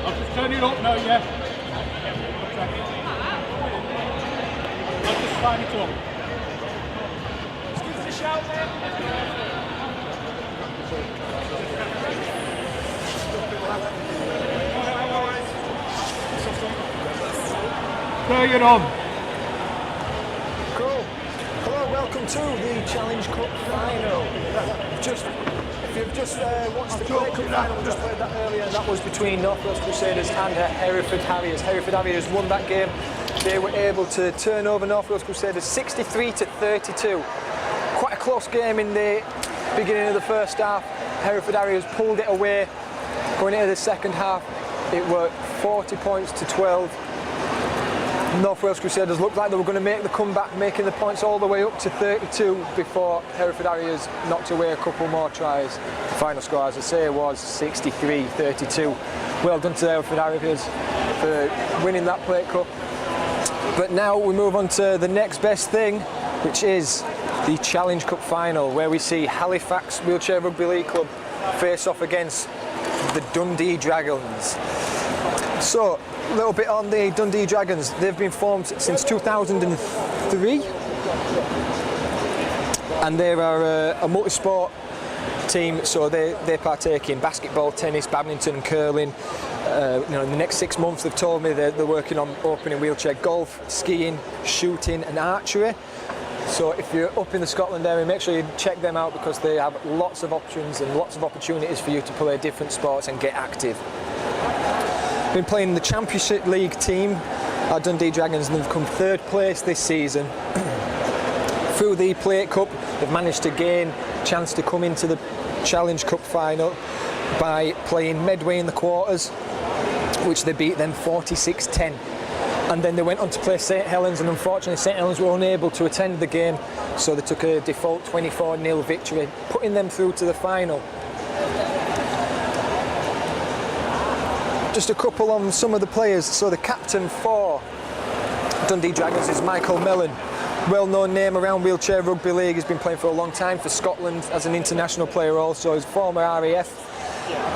I'll just turn it up now, yeah. I'll just slide it up. Just give us a shout, mate. There you're on. Cool. Hello, welcome to the Challenge Cup final. If you've just watched the Play Cup final, we just played that earlier, and that was between North Wales Crusaders and Hereford Harriers. Hereford Harriers won that game. They were able to turn over North Wales Crusaders 63-32. Quite a close game in the beginning of the first half. Hereford Harriers pulled it away. Going into the second half, it were 40 points to 12. North Wales Crusaders looked like they were going to make the comeback, making the points all the way up to 32 before Hereford Harriers knocked away a couple more tries. The final score, as I say, was 63-32. Well done to Hereford Harriers for winning that Plate Cup. But now we move on to the next best thing, which is the Challenge Cup final, where we see Halifax Wheelchair Rugby League Club face off against the Dundee Dragons. So, a little bit on the Dundee Dragons. They've been formed since 2003, and they are a multi-sport team, so they partake in basketball, tennis, badminton, curling. In the next 6 months they've told me they're working on opening wheelchair golf, skiing, shooting and archery. So if you're up in the Scotland area, make sure you check them out, because they have lots of options and lots of opportunities for you to play different sports and get active. Been playing the Championship League team at Dundee Dragons, and they've come third place this season. Through the Plate Cup, they've managed to gain a chance to come into the Challenge Cup final by playing Medway in the quarters, which they beat them 46-10. And then they went on to play St Helens, and unfortunately St Helens were unable to attend the game, so they took a default 24-0 victory, putting them through to the final. Just a couple on some of the players. So the captain for Dundee Dragons is Michael Mellon. Well-known name around Wheelchair Rugby League. He's been playing for a long time for Scotland as an international player also. He's former RAF.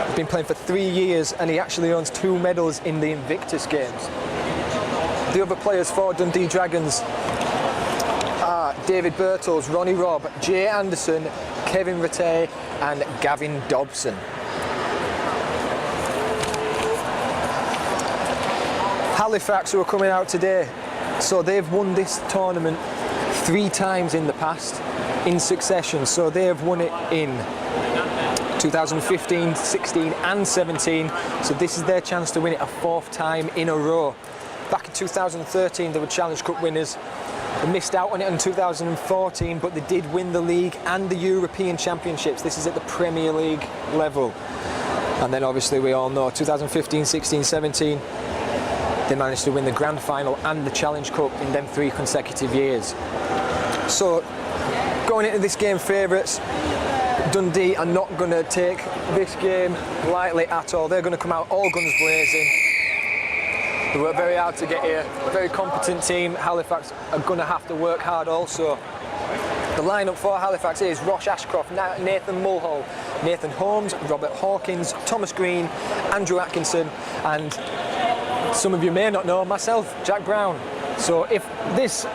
He's been playing for 3 years, and he actually owns 2 medals in the Invictus Games. The other players for Dundee Dragons are David Birtles, Ronnie Robb, Jay Anderson, Kevin Rattay and Gavin Dobson. Halifax, who are coming out today, so they've won this tournament 3 times in the past in succession. So they have won it in 2015, 16 and 17, so this is their chance to win it a 4th time in a row. Back in 2013 they were Challenge Cup winners. They missed out on it in 2014, but they did win the league and the European Championships. This is at the Premier League level. And then obviously we all know 2015, 16, 17 they managed to win the Grand Final and the Challenge Cup in them 3 consecutive years. So going into this game, favourites, Dundee are not going to take this game lightly at all. They're going to come out all guns blazing. They worked very hard to get here. A very competent team. Halifax are going to have to work hard also. The lineup for Halifax is Ross Ashcroft, Nathan Mulhall, Nathan Holmes, Robert Hawkins, Thomas Green, Andrew Atkinson, and some of you may not know, myself, Jack Brown. So if this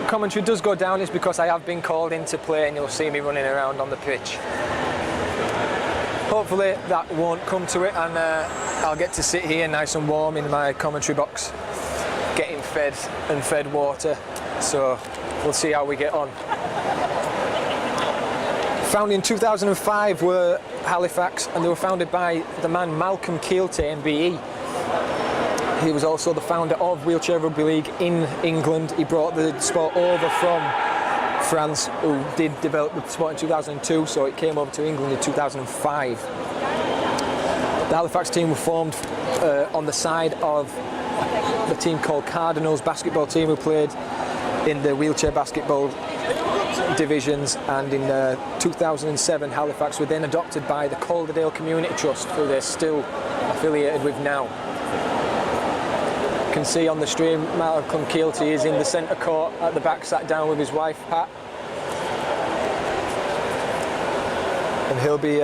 commentary does go down, it's because I have been called in to play, and you'll see me running around on the pitch. Hopefully that won't come to it, and I'll get to sit here nice and warm in my commentary box, getting fed and fed water. So we'll see how we get on. Founded in 2005 were Halifax, and they were founded by the man Malcolm Keelty, MBE. He was also the founder of Wheelchair Rugby League in England. He brought the sport over from France, who did develop the sport in 2002, so it came over to England in 2005. The Halifax team were formed on the side of the team called Cardinals basketball team, who played in the wheelchair basketball divisions, and in 2007 Halifax were then adopted by the Calderdale Community Trust, who they're still affiliated with now. You can see on the stream Malcolm Keelty is in the centre court at the back, sat down with his wife Pat, and he'll be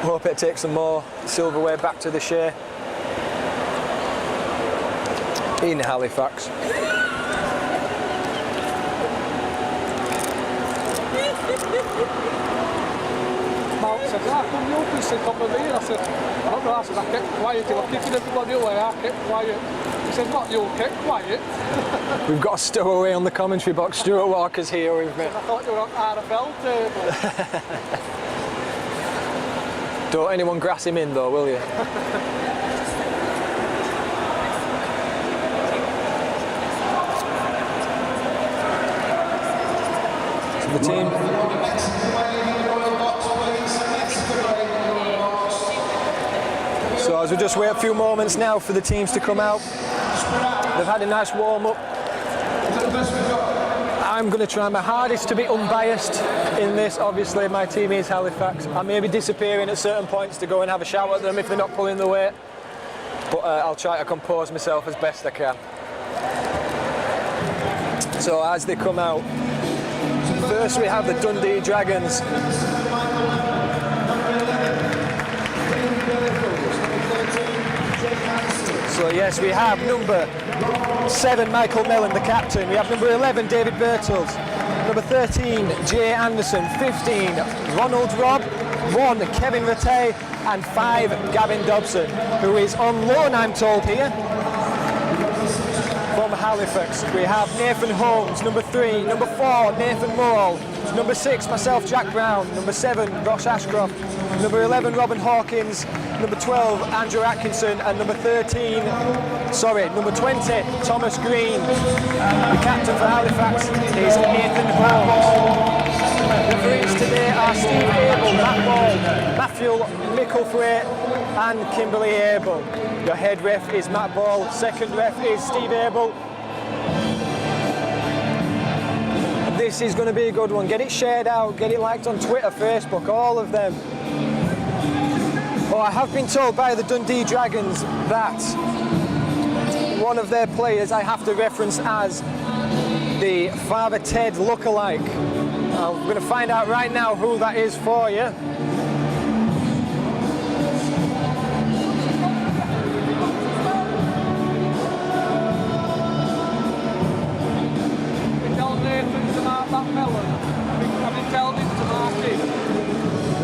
hoping to take some more silverware back to the share. in Halifax. Mark said, come you up and sit over there. I said, I don't know. I said, I kept quiet. He was kicking everybody away. I kept quiet. He said, not you, kept quiet. We've got a stowaway on the commentary box. Stuart Walker's here with me. I thought you were on RFL table. Don't anyone grass him in though, will you? So the team. So as we just wait a few moments now for the teams to come out. They've had a nice warm-up. I'm going to try my hardest to be unbiased in this. Obviously, my team is Halifax. I may be disappearing at certain points to go and have a shout at them if they're not pulling the weight. But I'll try to compose myself as best I can. So as they come out, first we have the Dundee Dragons. So yes, we have number 7, Michael Mellon, the captain. We have number 11, David Birtles. Number 13, Jay Anderson. 15, Ronald Robb. 1, Kevin Rattay. And 5, Gavin Dobson, who is on loan, I'm told here, from Halifax. We have Nathan Holmes, number 3. Number 4, Nathan Morrell. Number 6, myself, Jack Brown. Number 7, Ross Ashcroft. Number 11, Robin Hawkins. Number 12, Andrew Atkinson. And number 20, Thomas Green. The captain for Halifax is Nathan Holmes. The referees today are Steve Abel, Matt Ball, Matthew Micklethwaite and Kimberly Abel. Your head ref is Matt Ball, second ref is Steve Abel. This is going to be a good one. Get it shared out, get it liked on Twitter, Facebook, all of them. Oh, I have been told by the Dundee Dragons that one of their players I have to reference as the Father Ted lookalike. I'm going to find out right now who that is for you. You tell Nathan to mark that melon. Have you told him to mark it?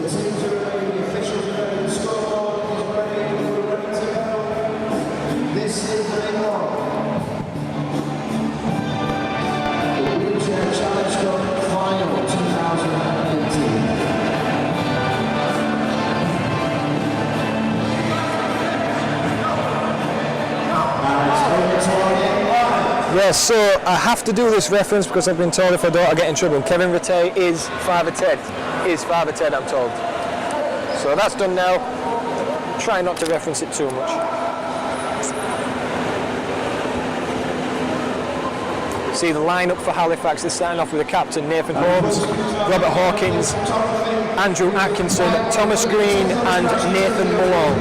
The teams are ready, the officials are ready, the scoreboard is ready, we're ready to go. This is the big one. The Wheelchair Challenge Cup Final 2018. Yes, so I have to do this reference because I've been told if I don't, I get in trouble. Kevin Rattay is Father Ted. I'm told. So that's done now. Try not to reference it too much. See the lineup for Halifax. They sign off with the captain Nathan Holmes, Robert Hawkins, Andrew Atkinson, Thomas Green, and Nathan Malone.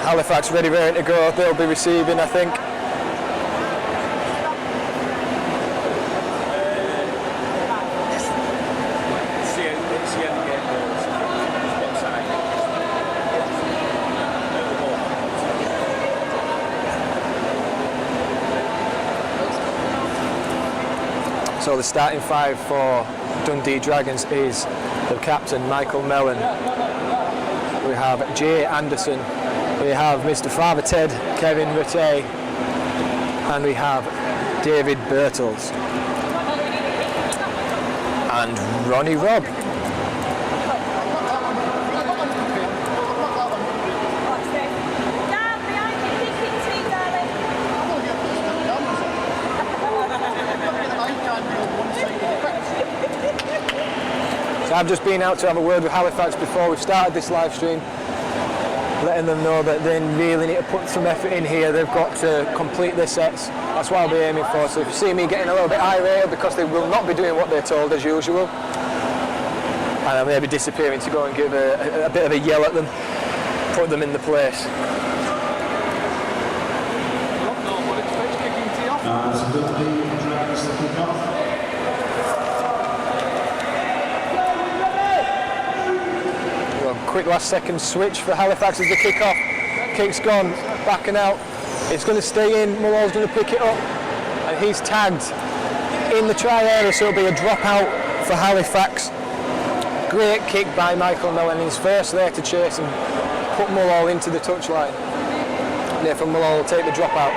Halifax ready to go. They'll be receiving, I think. So the starting 5 for Dundee Dragons is the captain Michael Mellon. We have Jay Anderson. We have Mr. Father Ted, Kevin Rattay, and we have David Birtles and Ronnie Robb. So I've just been out to have a word with Halifax before we started this live stream, letting them know that they really need to put some effort in here. They've got to complete their sets. That's what I'll be aiming for. So if you see me getting a little bit irate because they will not be doing what they're told as usual, and I may be disappearing to go and give a bit of a yell at them, put them in the place. quick last second switch for Halifax as the kick off. Kick's gone, back and out. It's going to stay in, Mulhall's going to pick it up, and he's tagged in the try area, so it'll be a drop out for Halifax. Great kick by Michael Mellon, he's first there to chase and put Mulhall into the touchline. Therefore Mulhall will take the drop out.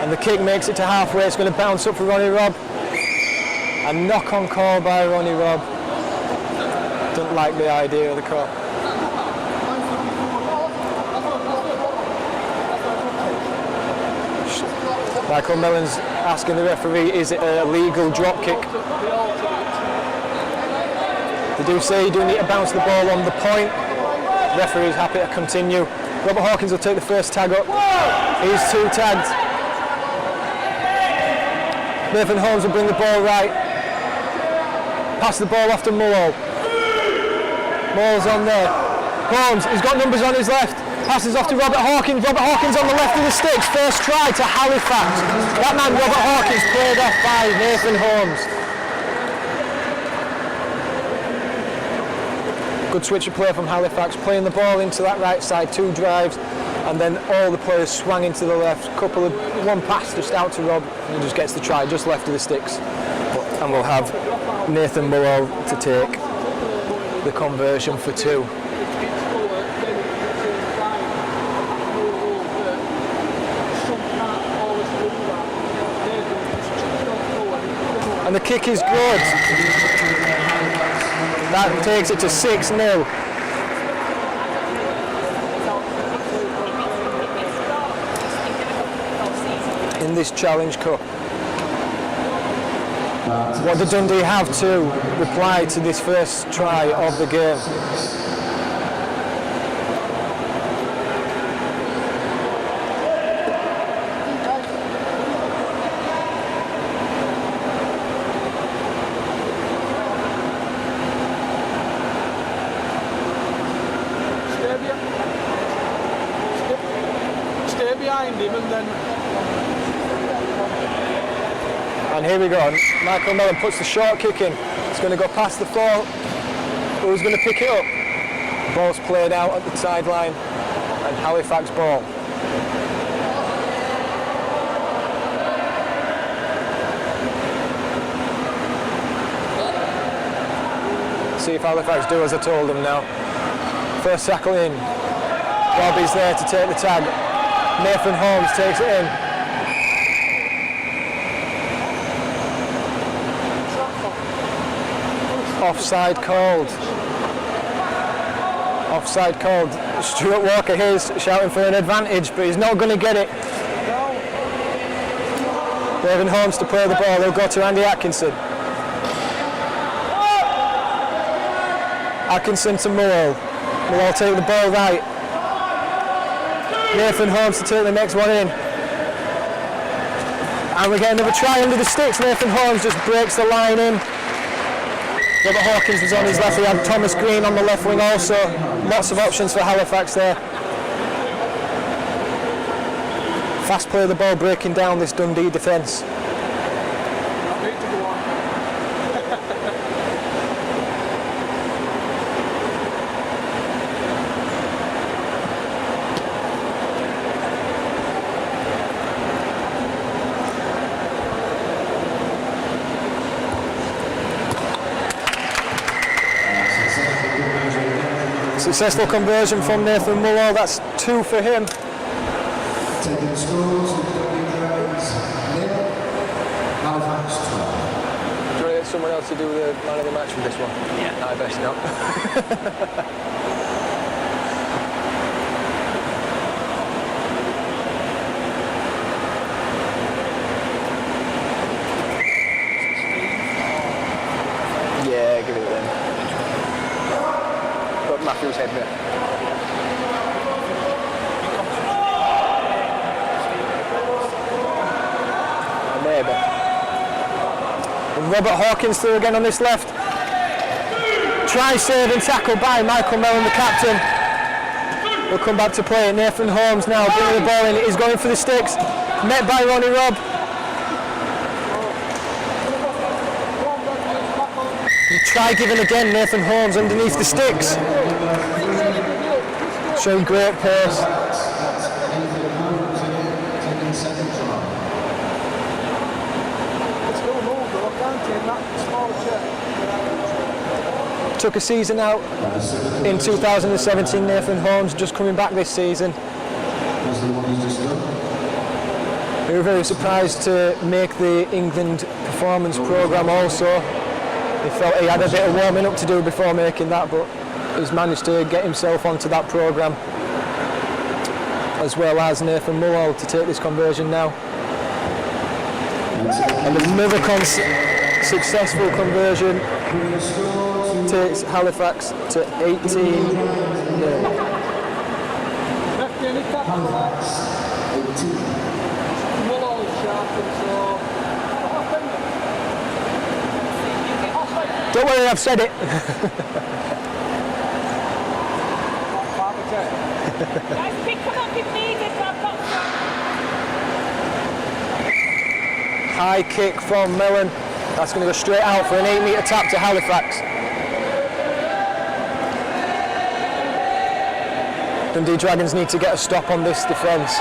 And the kick makes it to halfway, it's going to bounce up for Ronnie Robb. A knock-on call by Ronnie Robb. Don't like the idea of the call. Michael Mellon's asking the referee, is it a legal drop kick? They do say you do need to bounce the ball on the point. Referee's happy to continue. Robert Hawkins will take the first tag up. He's 2 tagged. Nathan Holmes will bring the ball right. Pass the ball off to Mulhall. Mulhall's on there. Holmes, he's got numbers on his left. Passes off to Robert Hawkins. Robert Hawkins on the left of the sticks. First try to Halifax. That man, Robert Hawkins, played off by Nathan Holmes. Good switch of play from Halifax, playing the ball into that right side, 2 drives, and then all the players swung into the left. One pass just out to Rob, and he just gets the try just left of the sticks. And we'll have Nathan Mulhall to take the conversion for 2. And the kick is good. That takes it to 6-0. In this Challenge Cup. What do Dundee have to reply to this first try of the game? Stay behind him and then... And here we go. Michael Mellon puts the short kick in. It's going to go past the 4. Who's going to pick it up? The ball's played out at the sideline, and Halifax ball. See if Halifax do as I told them now. First tackle in. Robbie's there to take the tag. Nathan Holmes takes it in. Offside called. Offside called. Stuart Walker here is shouting for an advantage, but he's not going to get it. Nathan Holmes to play the ball. He'll go to Andy Atkinson. Atkinson to Mulhall. Mulhall take the ball right. Nathan Holmes to take the next one in. And we get another try under the sticks. Nathan Holmes just breaks the line in. Robert Hawkins was on his left, he had Thomas Green on the left wing also. Lots of options for Halifax there. Fast play of the ball breaking down this Dundee defence. Successful conversion from Nathan Mulhall, that's 2 for him. Taking the scores, Dundee Dragons 0, Halifax 12. Do you want to get someone else to do the man of the match with this one? Yeah. I best not. Yeah, give it then. Matthew's head there. Maybe. And Robert Hawkins through again on this left. Try save and tackle by Michael Mellon, the captain. We'll come back to play. Nathan Holmes now bringing the ball in. He's going for the sticks. Met by Ronnie Robb. try giving again. Nathan Holmes underneath the sticks. Showing great pace. Took a season out in 2017, Nathan Holmes, just coming back this season. We were very surprised to make the England performance programme also. He felt he had a bit of warming up to do before making that, but he's managed to get himself onto that programme, as well as Nathan Mulhall to take this conversion now. And another successful conversion takes Halifax to 18. Don't worry, I've said it. High kick from Mellon. That's going to go straight out for an 8-metre tap to Halifax. Dundee Dragons need to get a stop on this defence.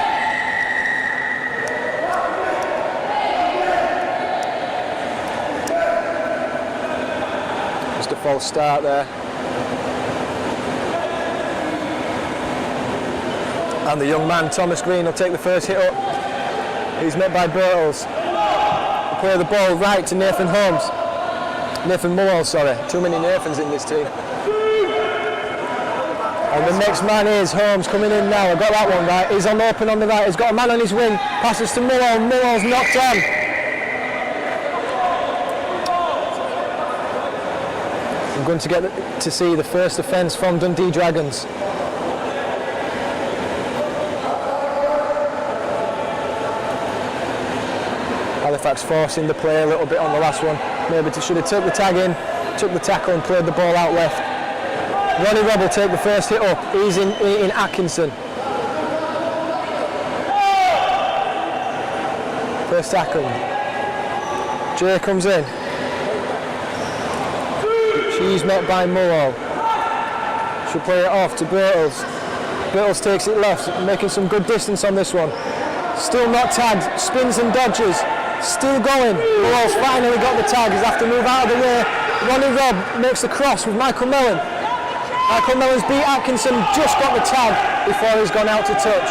Just a false start there. And the young man, Thomas Green, will take the first hit up. He's met by Birtles. He'll play the ball right to Nathan Holmes. Nathan Mulhall, sorry. Too many Nathans in this team. And the next man is Holmes coming in now. I got that one right. He's on open on the right. He's got a man on his wing. Passes to Mulhall. Mulhall's knocked on. I'm going to get to see the first offence from Dundee Dragons. Halifax forcing the play a little bit on the last one. Maybe should have took the tag in, took the tackle and played the ball out left. Ronnie Robb will take the first hit up. He's in Atkinson. First tackle. Jay comes in. She's met by Mulhall. She'll play it off to Birtles. Birtles takes it left, making some good distance on this one. Still not tagged. Spins and dodges. Still going. Mulhall's finally got the tag. He's have to move out of the way. Ronnie Robb makes the cross with Michael Mellon. Michael Mellon's beat Atkinson, just got the tag before he's gone out to touch.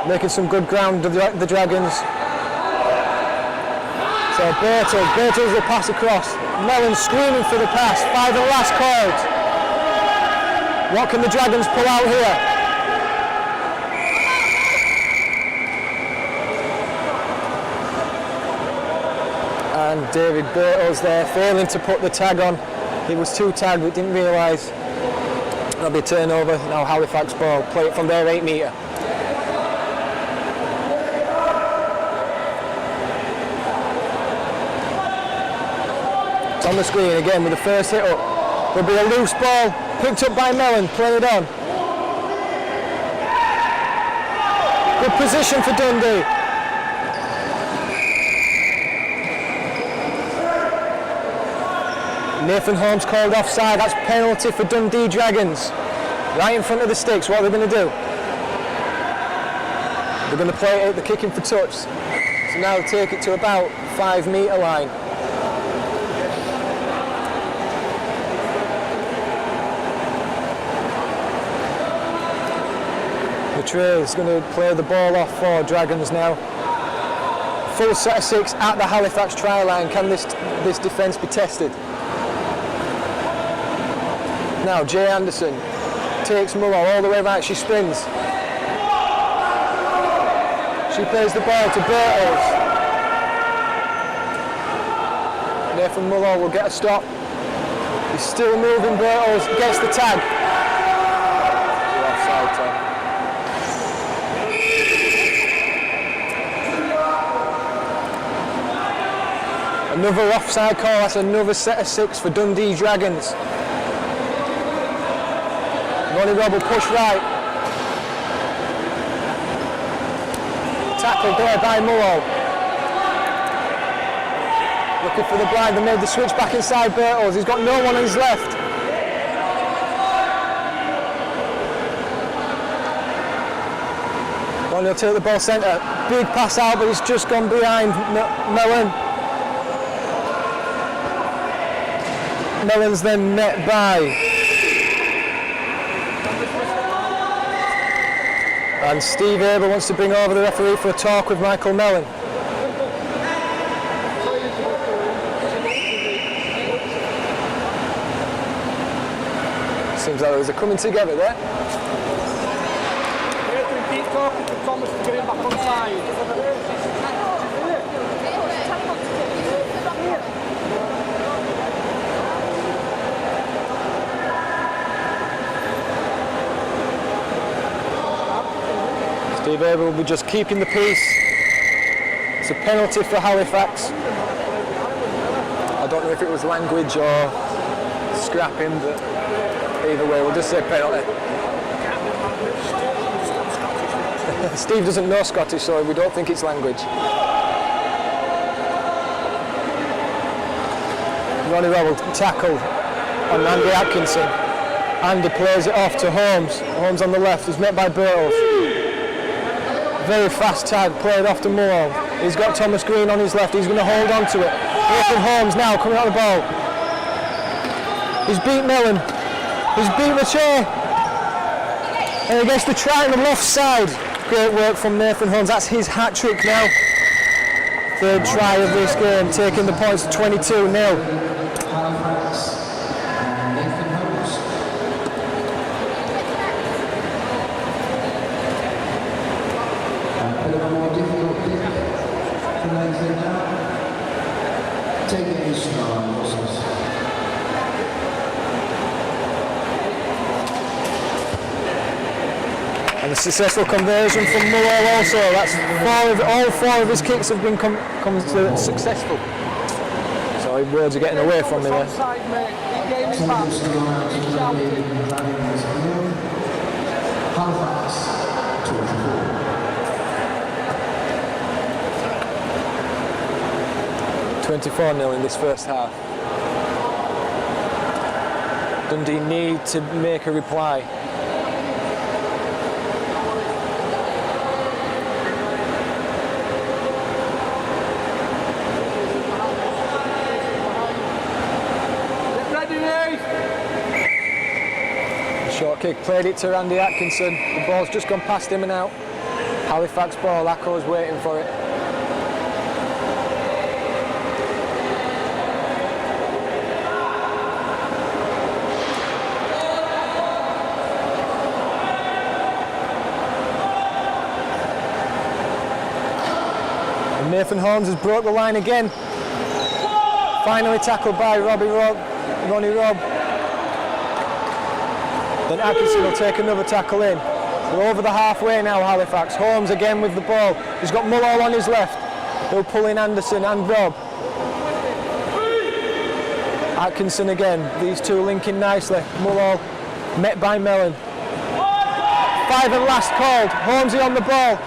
Making some good ground, the Dragons. So Birtles will pass across. Mellon screaming for the pass, 5 and last called. What can the Dragons pull out here? And David Birtles there, failing to put the tag on. He was too tagged, but didn't realise. That'll be a turnover. Now Halifax ball. Play it from their 8 metre. Thomas Green again with the first hit up. There'll be a loose ball picked up by Mellon. Play it on. Good position for Dundee. Nathan Holmes called offside. That's penalty for Dundee Dragons. Right in front of the sticks. What are they going to do? They're going to play it, the kicking for touch. So now take it to about 5 metre line. The trail is going to play the ball off for Dragons now. Full set of 6 at the Halifax try line. Can this defence be tested? Now Jay Anderson takes Mulhall all the way right, she spins. She plays the ball to Birtles. Nathan Mulhall will get a stop. He's still moving, Birtles gets the tag. Offside tag. Another offside call, that's another set of 6 for Dundee Dragons. Ronnie Robb will push right. Tackled there by Mulhall. Looking for the blind, they made the switch back inside Birtles. He's got no one on his left. Ronnie will take the ball centre. Big pass out, but he's just gone behind Mellon. Mellon's then met by. And Steve Aber wants to bring over the referee for a talk with Michael Mellon. Seems like there's a coming together there. Keep talking to Thomas to get him back on side. Steve Aber will be just keeping the peace. It's a penalty for Halifax. I don't know if it was language or scrapping, but either way, we'll just say penalty. Steve doesn't know Scottish, so we don't think it's language. Ronnie Robb will tackle on Andy Atkinson. Andy plays it off to Holmes. Holmes on the left is met by Birtles. Very fast tag, played off to Moore. He's got Thomas Green on his left, he's going to hold on to it. Nathan Holmes now coming out of the ball. He's beat Mellon. He's beat the chair. And he gets the try on the left side. Great work from Nathan Holmes. That's his hat-trick now. Third try of this game, taking the points to 22-0. Halifax and Nathan Holmes. A bit of a more difficult pick for Nathan now. Taking his stride, losses. And a successful conversion from Muller also. That's all four of his kicks have been come successful. So words are getting away from me there. Onside, mate. He gave his back. Dundee Dragons 0. Halifax 24. 24-0 in this first half. Dundee need to make a reply. Short kick, played it to Andy Atkinson. The ball's just gone past him and out. Halifax ball, Acco's waiting for it. And Nathan Holmes has broke the line again. Finally tackled by Ronnie Robb. Then Atkinson will take another tackle in. We're over the halfway now, Halifax. Holmes again with the ball. He's got Mullall on his left. He'll pull in Anderson and Robb. Atkinson again. These two linking nicely. Mullall met by Mellon. 5 and last called. Holmesy on the ball.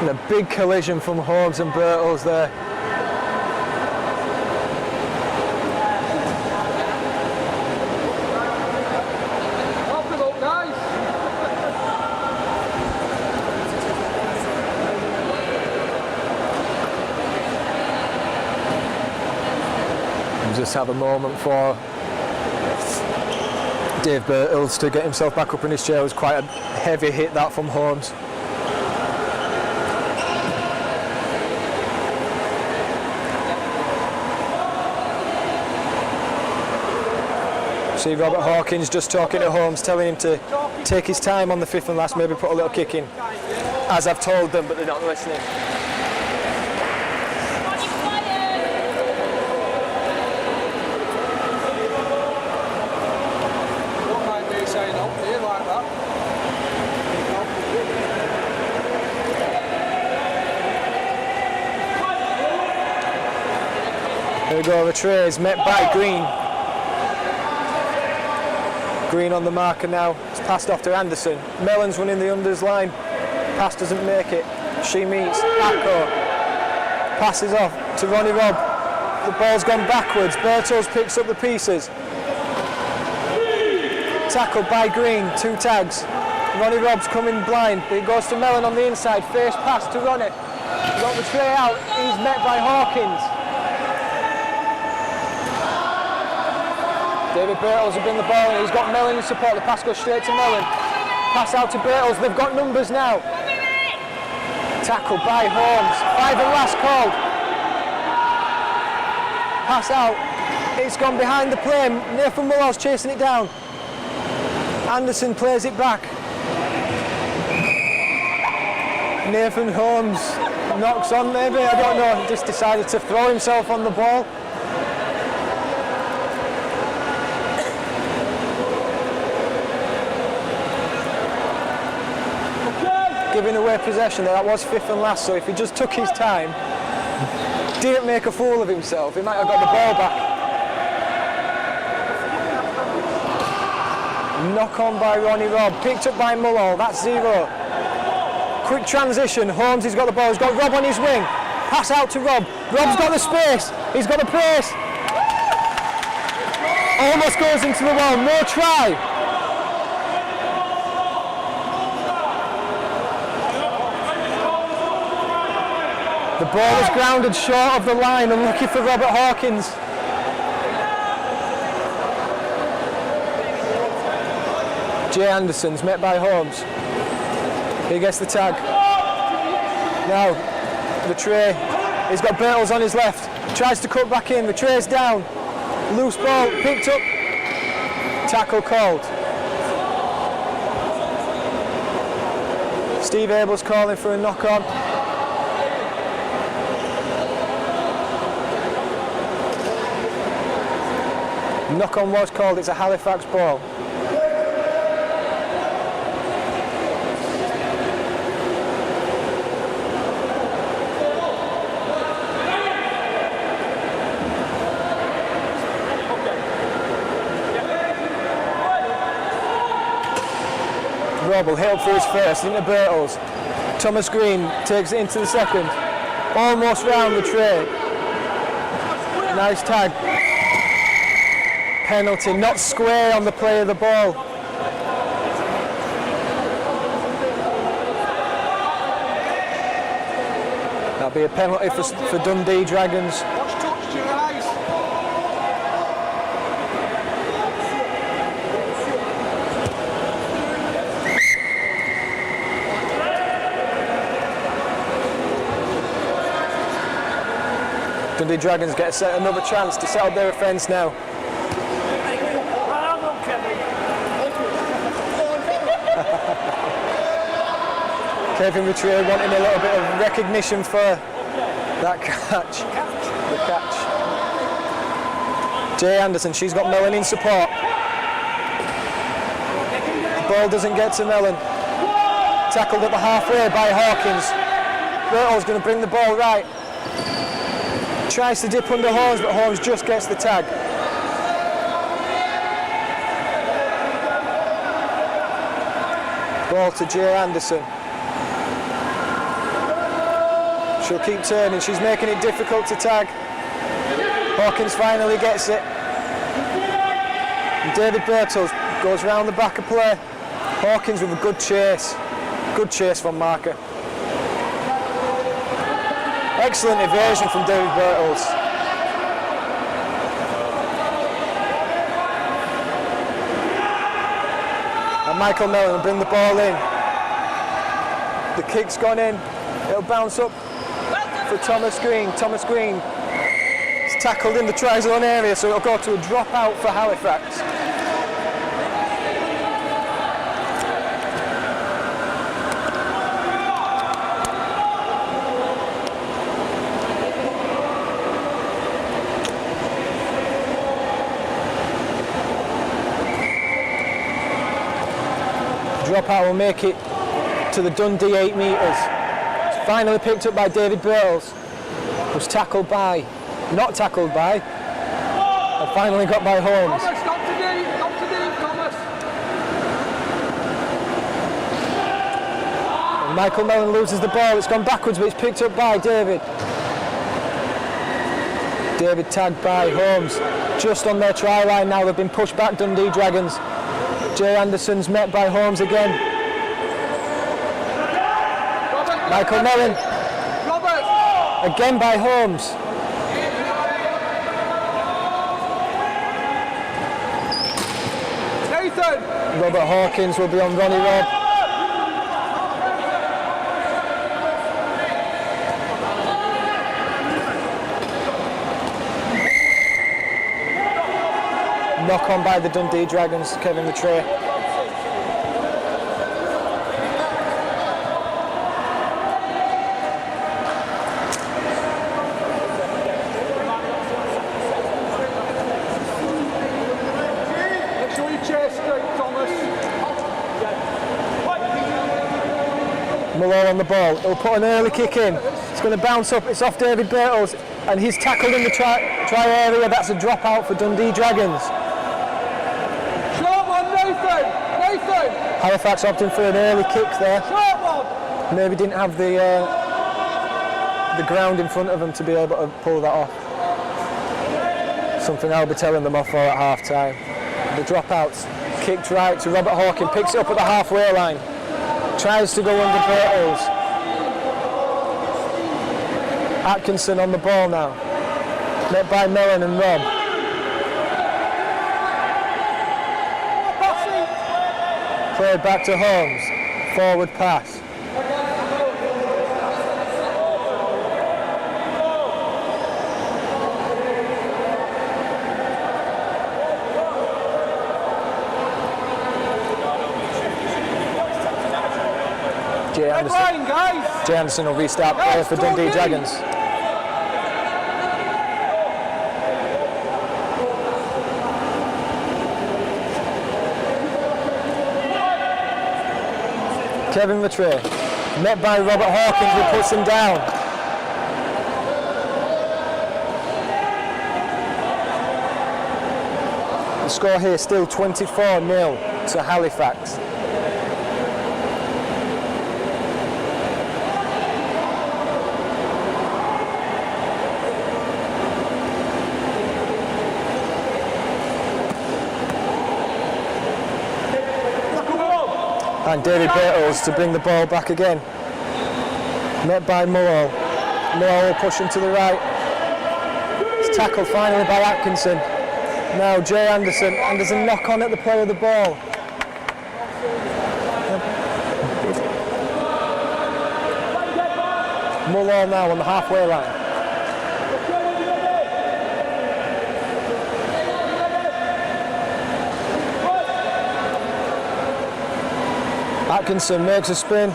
And a big collision from Holmes and Birtles there. Just have a moment for Dave Birtles to get himself back up in his chair. It was quite a heavy hit that from Holmes. See Robert Hawkins just talking to Holmes, telling him to take his time on the 5th and last, maybe put a little kick in. As I've told them, but they're not listening. Here we go, the tray is met by Green. Green on the marker now. It's passed off to Anderson. Mellon's running the unders line. Pass doesn't make it. She meets Acco. Passes off to Ronnie Robb. The ball's gone backwards. Bertels picks up the pieces. Tackled by Green, 2 tags. Ronnie Robb's coming blind, but it goes to Mellon on the inside. Face pass to Ronnie. Got the tray out. He's met by Hawkins. David Bertels will bring the ball in. He's got Mellon in support. The pass goes straight to Mellon. Pass out to Bertels. They've got numbers now. Tackled by Holmes. 5 and last called. Pass out. It's gone behind the play. Nathan Muller's chasing it down. Anderson plays it back. Nathan Holmes knocks on maybe, I don't know, just decided to throw himself on the ball. Giving away possession there, that was 5th and last, so if he just took his time, didn't make a fool of himself, he might have got the ball back. Knock on by Ronnie Robb, picked up by Mullall, that's 0. Quick transition, Holmes has got the ball, he's got Robb on his wing. Pass out to Robb, Robb's got the space, he's got the pace. Almost goes into the wall, no try. The ball is grounded short of the line, unlucky for Robert Hawkins. Jay Anderson's met by Holmes. He gets the tag. Now, the tray. He's got Bertels on his left. Tries to cut back in. The tray's down. Loose ball picked up. Tackle called. Steve Abel's calling for a knock on. Knock on was called. It's a Halifax ball. Robb will hit up for his first into Bertels. Thomas Green takes it into the second. Almost round the tray. Nice tag. Penalty, not square on the play of the ball. That'll be a penalty for Dundee Dragons. What's touched your eyes? Dundee Dragons get another chance to set up their offence now. Kevin Rattray wanting a little bit of recognition for that catch. The catch. Jay Anderson, she's got Mellon in support. The ball doesn't get to Mellon. Tackled at the halfway by Hawkins. Bertels going to bring the ball right. Tries to dip under Holmes, but Holmes just gets the tag. Ball to Jay Anderson. She'll keep turning, she's making it difficult to tag. Hawkins finally gets it. And David Bertels goes round the back of play. Hawkins with a good chase. Good chase from marker. Excellent evasion from David Bertels. And Michael Mellon will bring the ball in. The kick's gone in. It'll bounce up for Thomas Green. Thomas Green is tackled in the try zone area, so it'll go to a drop out for Halifax. Drop out will make it to the Dundee 8 metres. It's finally picked up by David Bertels. Was tackled by, not tackled by, and finally got by Holmes. Thomas, not to deep, Thomas. And Michael Mellon loses the ball. It's gone backwards, but it's picked up by David. David tagged by Holmes, just on their try line now. They've been pushed back, Dundee Dragons. Jay Anderson's met by Holmes again. Michael Mellon, again by Holmes. Nathan! Robert Hawkins will be on Ronnie Robb. Knock on by the Dundee Dragons, Kevin Rattray. Make sure you chase straight, Thomas. Muller on the ball. He'll put an early kick in. It's going to bounce up. It's off David Birtles, and he's tackled in the try area. That's a dropout for Dundee Dragons. Nathan! Halifax opting for an early kick there. Short one! Maybe didn't have the ground in front of them to be able to pull that off. Something I'll be telling them off for at half time. The dropouts. Kicked right to Robert Hawkins. Picks it up at the halfway line. Tries to go under Birtles. Atkinson on the ball now. Met by Mellon and Robb. Played back to Holmes, forward pass. Jay Anderson will restart play for Dundee Dragons. Kevin Rattray, met by Robert Hawkins, who puts him down. The score here still 24-0 to Halifax. And David Birtles to bring the ball back again. Met by Mulhall. Mulhall will push him to the right. It's tackled finally by Atkinson. Now Jay Anderson, and there's a knock on at the play of the ball. Mulhall now on the halfway line. Atkinson makes a spin,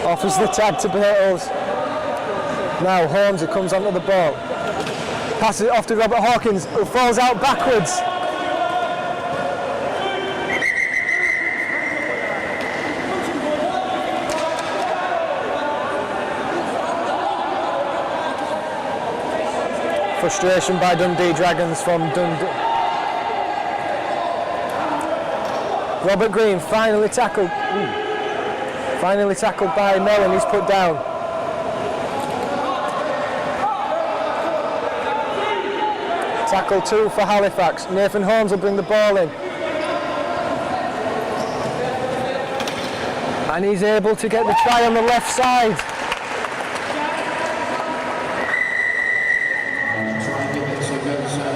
offers the tag to Birtles. Now Holmes, who comes onto the ball, passes it off to Robert Hawkins, who falls out backwards. Frustration by Dundee Dragons from Dundee. Robert Green finally tackled. Finally tackled by Mellon. He's put down. Tackle 2 for Halifax. Nathan Holmes will bring the ball in. And he's able to get the try on the left side.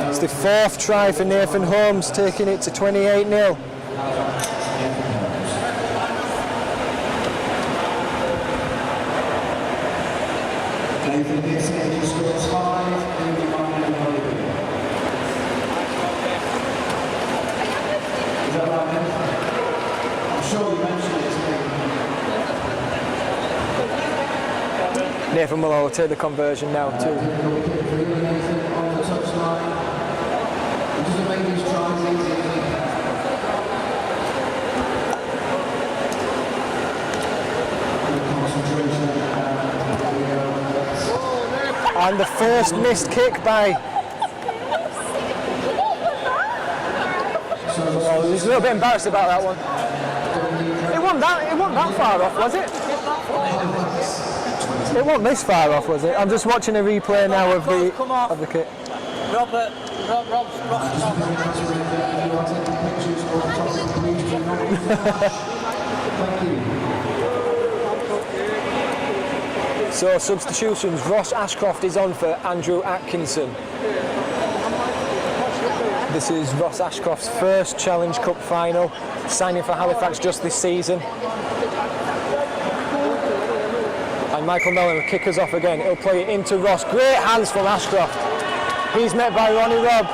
It's the 4th try for Nathan Holmes, taking it to 28-0. Nathan Mulhall will take the conversion now too. And the first missed kick by... Oh, he's a little bit embarrassed about that one. It wasn't that far off, was it? It wasn't this far off, was it? I'm just watching a replay now of the kick. Rob's So substitutions, Ross Ashcroft is on for Andrew Atkinson. This is Ross Ashcroft's first Challenge Cup final, signing for Halifax just this season. And Michael Mellon will kick us off again. He'll play it into Ross. Great hands from Ashcroft. He's met by Ronnie Robb.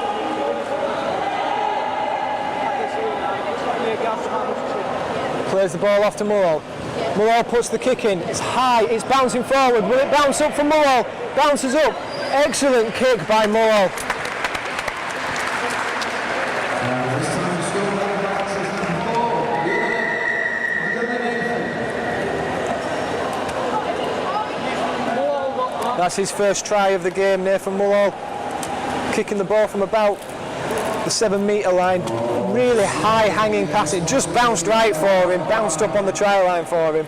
Plays the ball off to Mulhall. Mulhall puts the kick in. It's high, it's bouncing forward. Will it bounce up for Mulhall? Bounces up. Excellent kick by Mulhall. That's his first try of the game, Nathan Mulhall. Kicking the ball from about the 7 metre line. Really high hanging pass. It just bounced right for him, bounced up on the try line for him.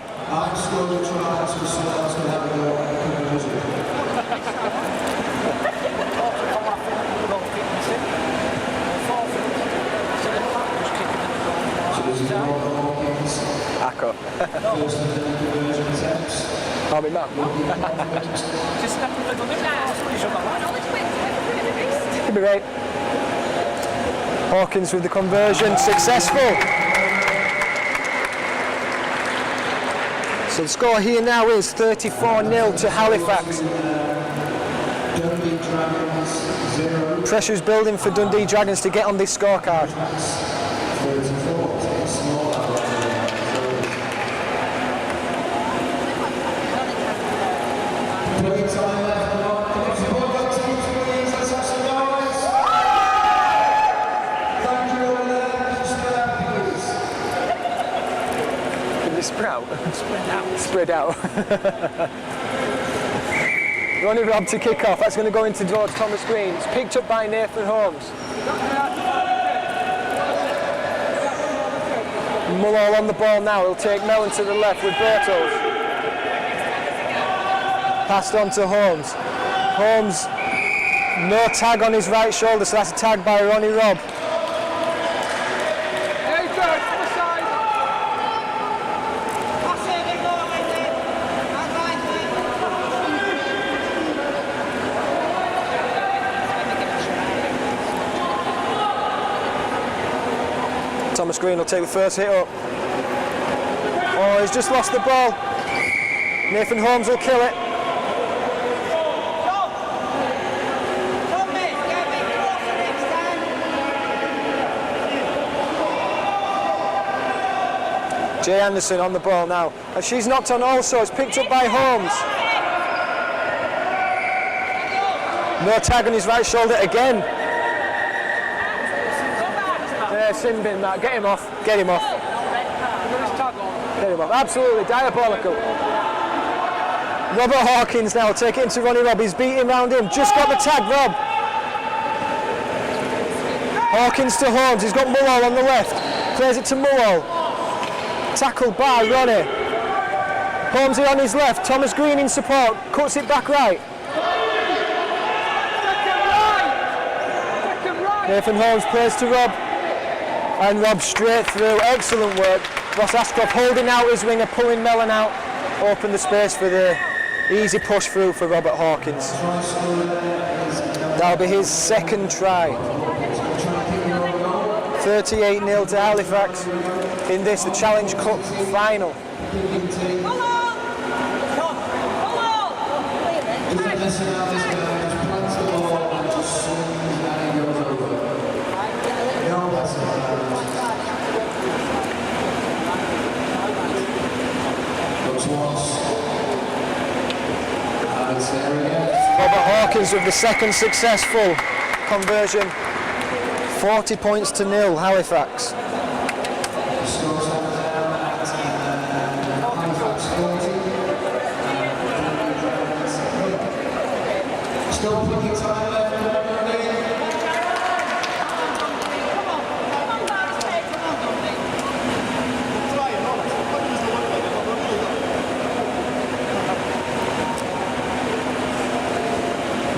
Acco. Oh, my mum. Could be right. Hawkins with the conversion, successful. So the score here now is 34-0 to Halifax. Pressure's building for Dundee Dragons to get on this scorecard. Spread out. Ronnie Robb to kick off. That's going to go into towards Thomas Green. It's picked up by Nathan Holmes. Mulhall on the ball now. He'll take Mellon to the left with Bertels. Passed on to Holmes. Holmes, no tag on his right shoulder, so that's a tag by Ronnie Robb. Thomas Green will take the first hit up. Oh, he's just lost the ball. Nathan Holmes will kill it. Jay Anderson on the ball now. And she's knocked on also. It's picked up by Holmes. No tag on his right shoulder again. Sin bin that. Get him off. Get him off. Get him off. Absolutely diabolical. Robert Hawkins now will take it into Ronnie Robb. He's beating round him. Just got the tag, Robb. Hawkins to Holmes. He's got Mulhall on the left. Plays it to Mulhall. Tackled by Ronnie. Holmes on his left. Thomas Green in support. Cuts it back right. Nathan Holmes plays to Robb. And Robb straight through. Excellent work. Ross Ashcroft holding out his winger, pulling Mellon out. Open the space for the easy push through for Robert Hawkins. That'll be his second try. 38-0 to Halifax in this, the Challenge Cup final. Robert Hawkins with the second successful conversion. 40 points to 0, Halifax. Still plenty time left.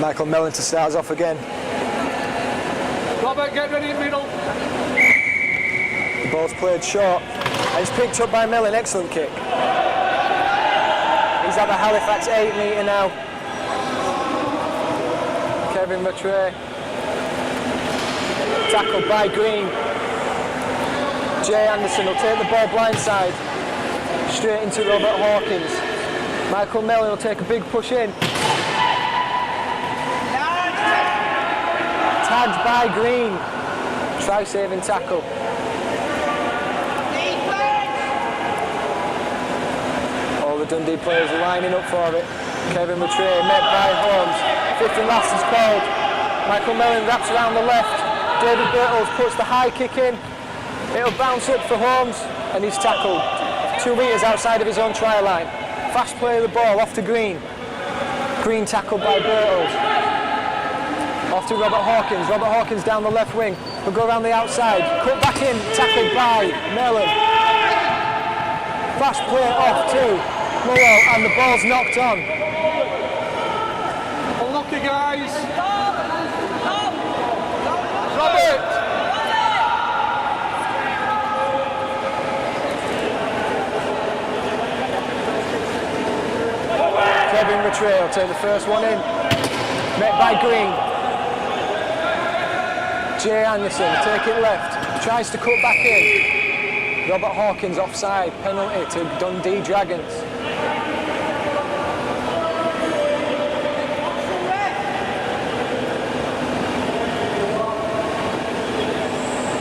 Michael Mellon to start us off again. Robert, get ready in middle. The ball's played short. And it's picked up by Mellon. Excellent kick. He's at the Halifax 8 metre now. Kevin Rattray. Tackled by Green. Jay Anderson will take the ball blindside. Straight into Robert Hawkins. Michael Mellon will take a big push in. Tagged by Green. Try saving tackle. All the Dundee players are lining up for it. Kevin Rattray met by Holmes. 50 last is called. Michael Mellon wraps around the left. David Birtles puts the high kick in. It'll bounce up for Holmes and he's tackled 2 metres outside of his own try line. Fast play of the ball off to Green. Green tackled by Birtles. Off to Robert Hawkins. Robert Hawkins down the left wing. Will go around the outside. Cut back in. Tackled by Mellon. Fast play off to Mullo and the ball's knocked on. Unlucky, guys. Robert! Kevin Rattray will take the first one in. Met by Green. Jay Anderson, take it left. Tries to cut back in. Robert Hawkins offside. Penalty to Dundee Dragons.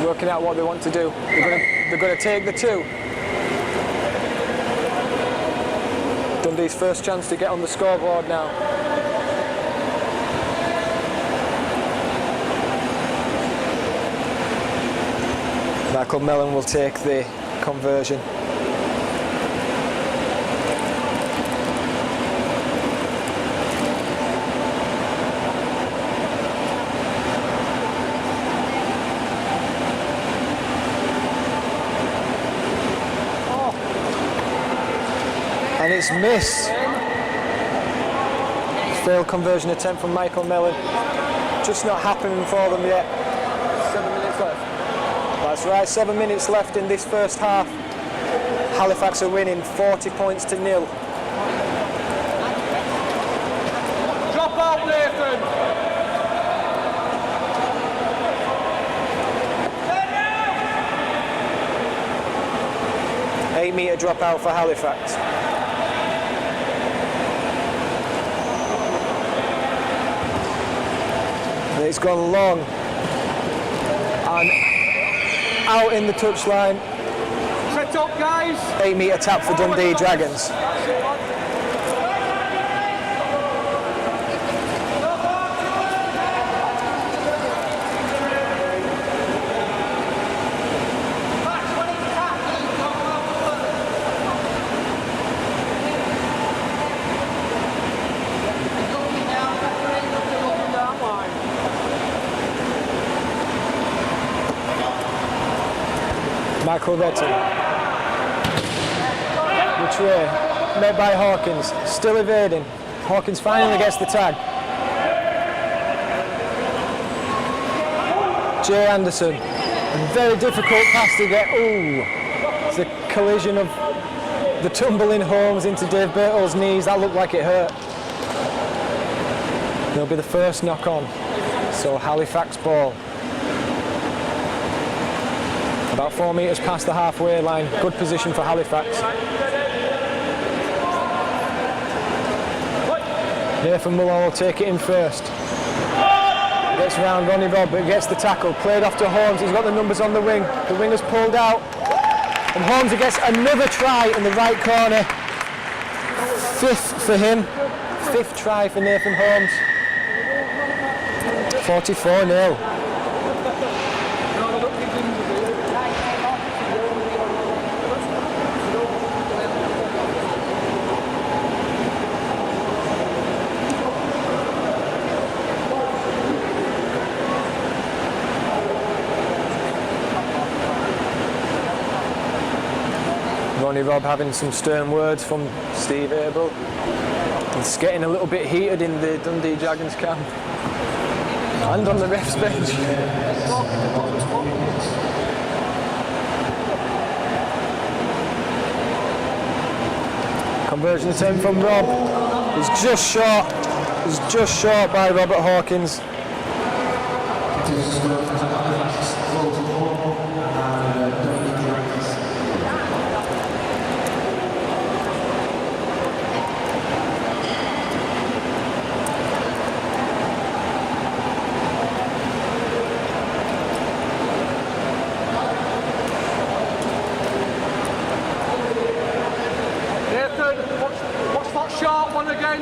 Working out what they want to do. They're going to take the 2. Dundee's first chance to get on the scoreboard now. Michael Mellon will take the conversion. And it's missed. Failed conversion attempt from Michael Mellon. Just not happening for them yet. 7 minutes left. That's right, 7 minutes left in this first half. Halifax are winning 40 points to 0. Drop out, Nathan. 8 metre drop out for Halifax. And it's gone long. And out in the touchline. Set up, guys. 8 metre tap for Dundee Dragons. Michael Retton. Rattray, met by Hawkins, still evading. Hawkins finally gets the tag. Jay Anderson, a very difficult pass to get. Ooh, it's a collision of the tumbling Holmes into Dave Birtles' knees. That looked like it hurt. It'll be the first knock on. So Halifax ball. About 4 metres past the halfway line. Good position for Halifax. Nathan Mullen will take it in first. Gets round Ronnie Robb, but gets the tackle. Played off to Holmes. He's got the numbers on the wing. The winger's pulled out. And Holmes gets another try in the right corner. 5th for him. 5th try for Nathan Holmes. 44-0. Ronnie Robb having some stern words from Steve Abel. It's getting a little bit heated in the Dundee Dragons camp and on the ref's bench. Conversion attempt from Rob. He's just short. He's just short by Robert Hawkins. What's that sharp one again?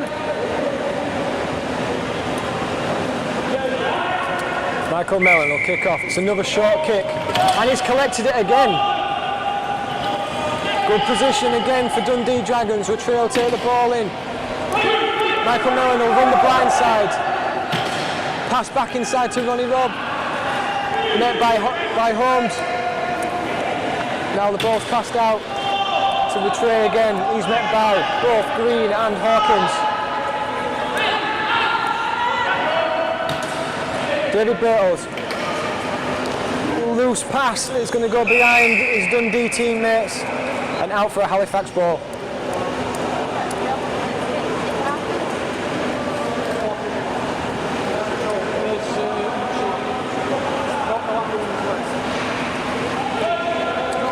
Michael Mellon will kick off. It's another short kick. And he's collected it again. Good position again for Dundee Dragons. Rattray will take the ball in. Michael Mellon will run the blind side. Pass back inside to Ronnie Robb. Met by Holmes. Now the ball's passed out to Rattray again. He's met by both Green and Hawkins. David Birtles. Loose pass that's going to go behind his Dundee teammates and out for a Halifax ball.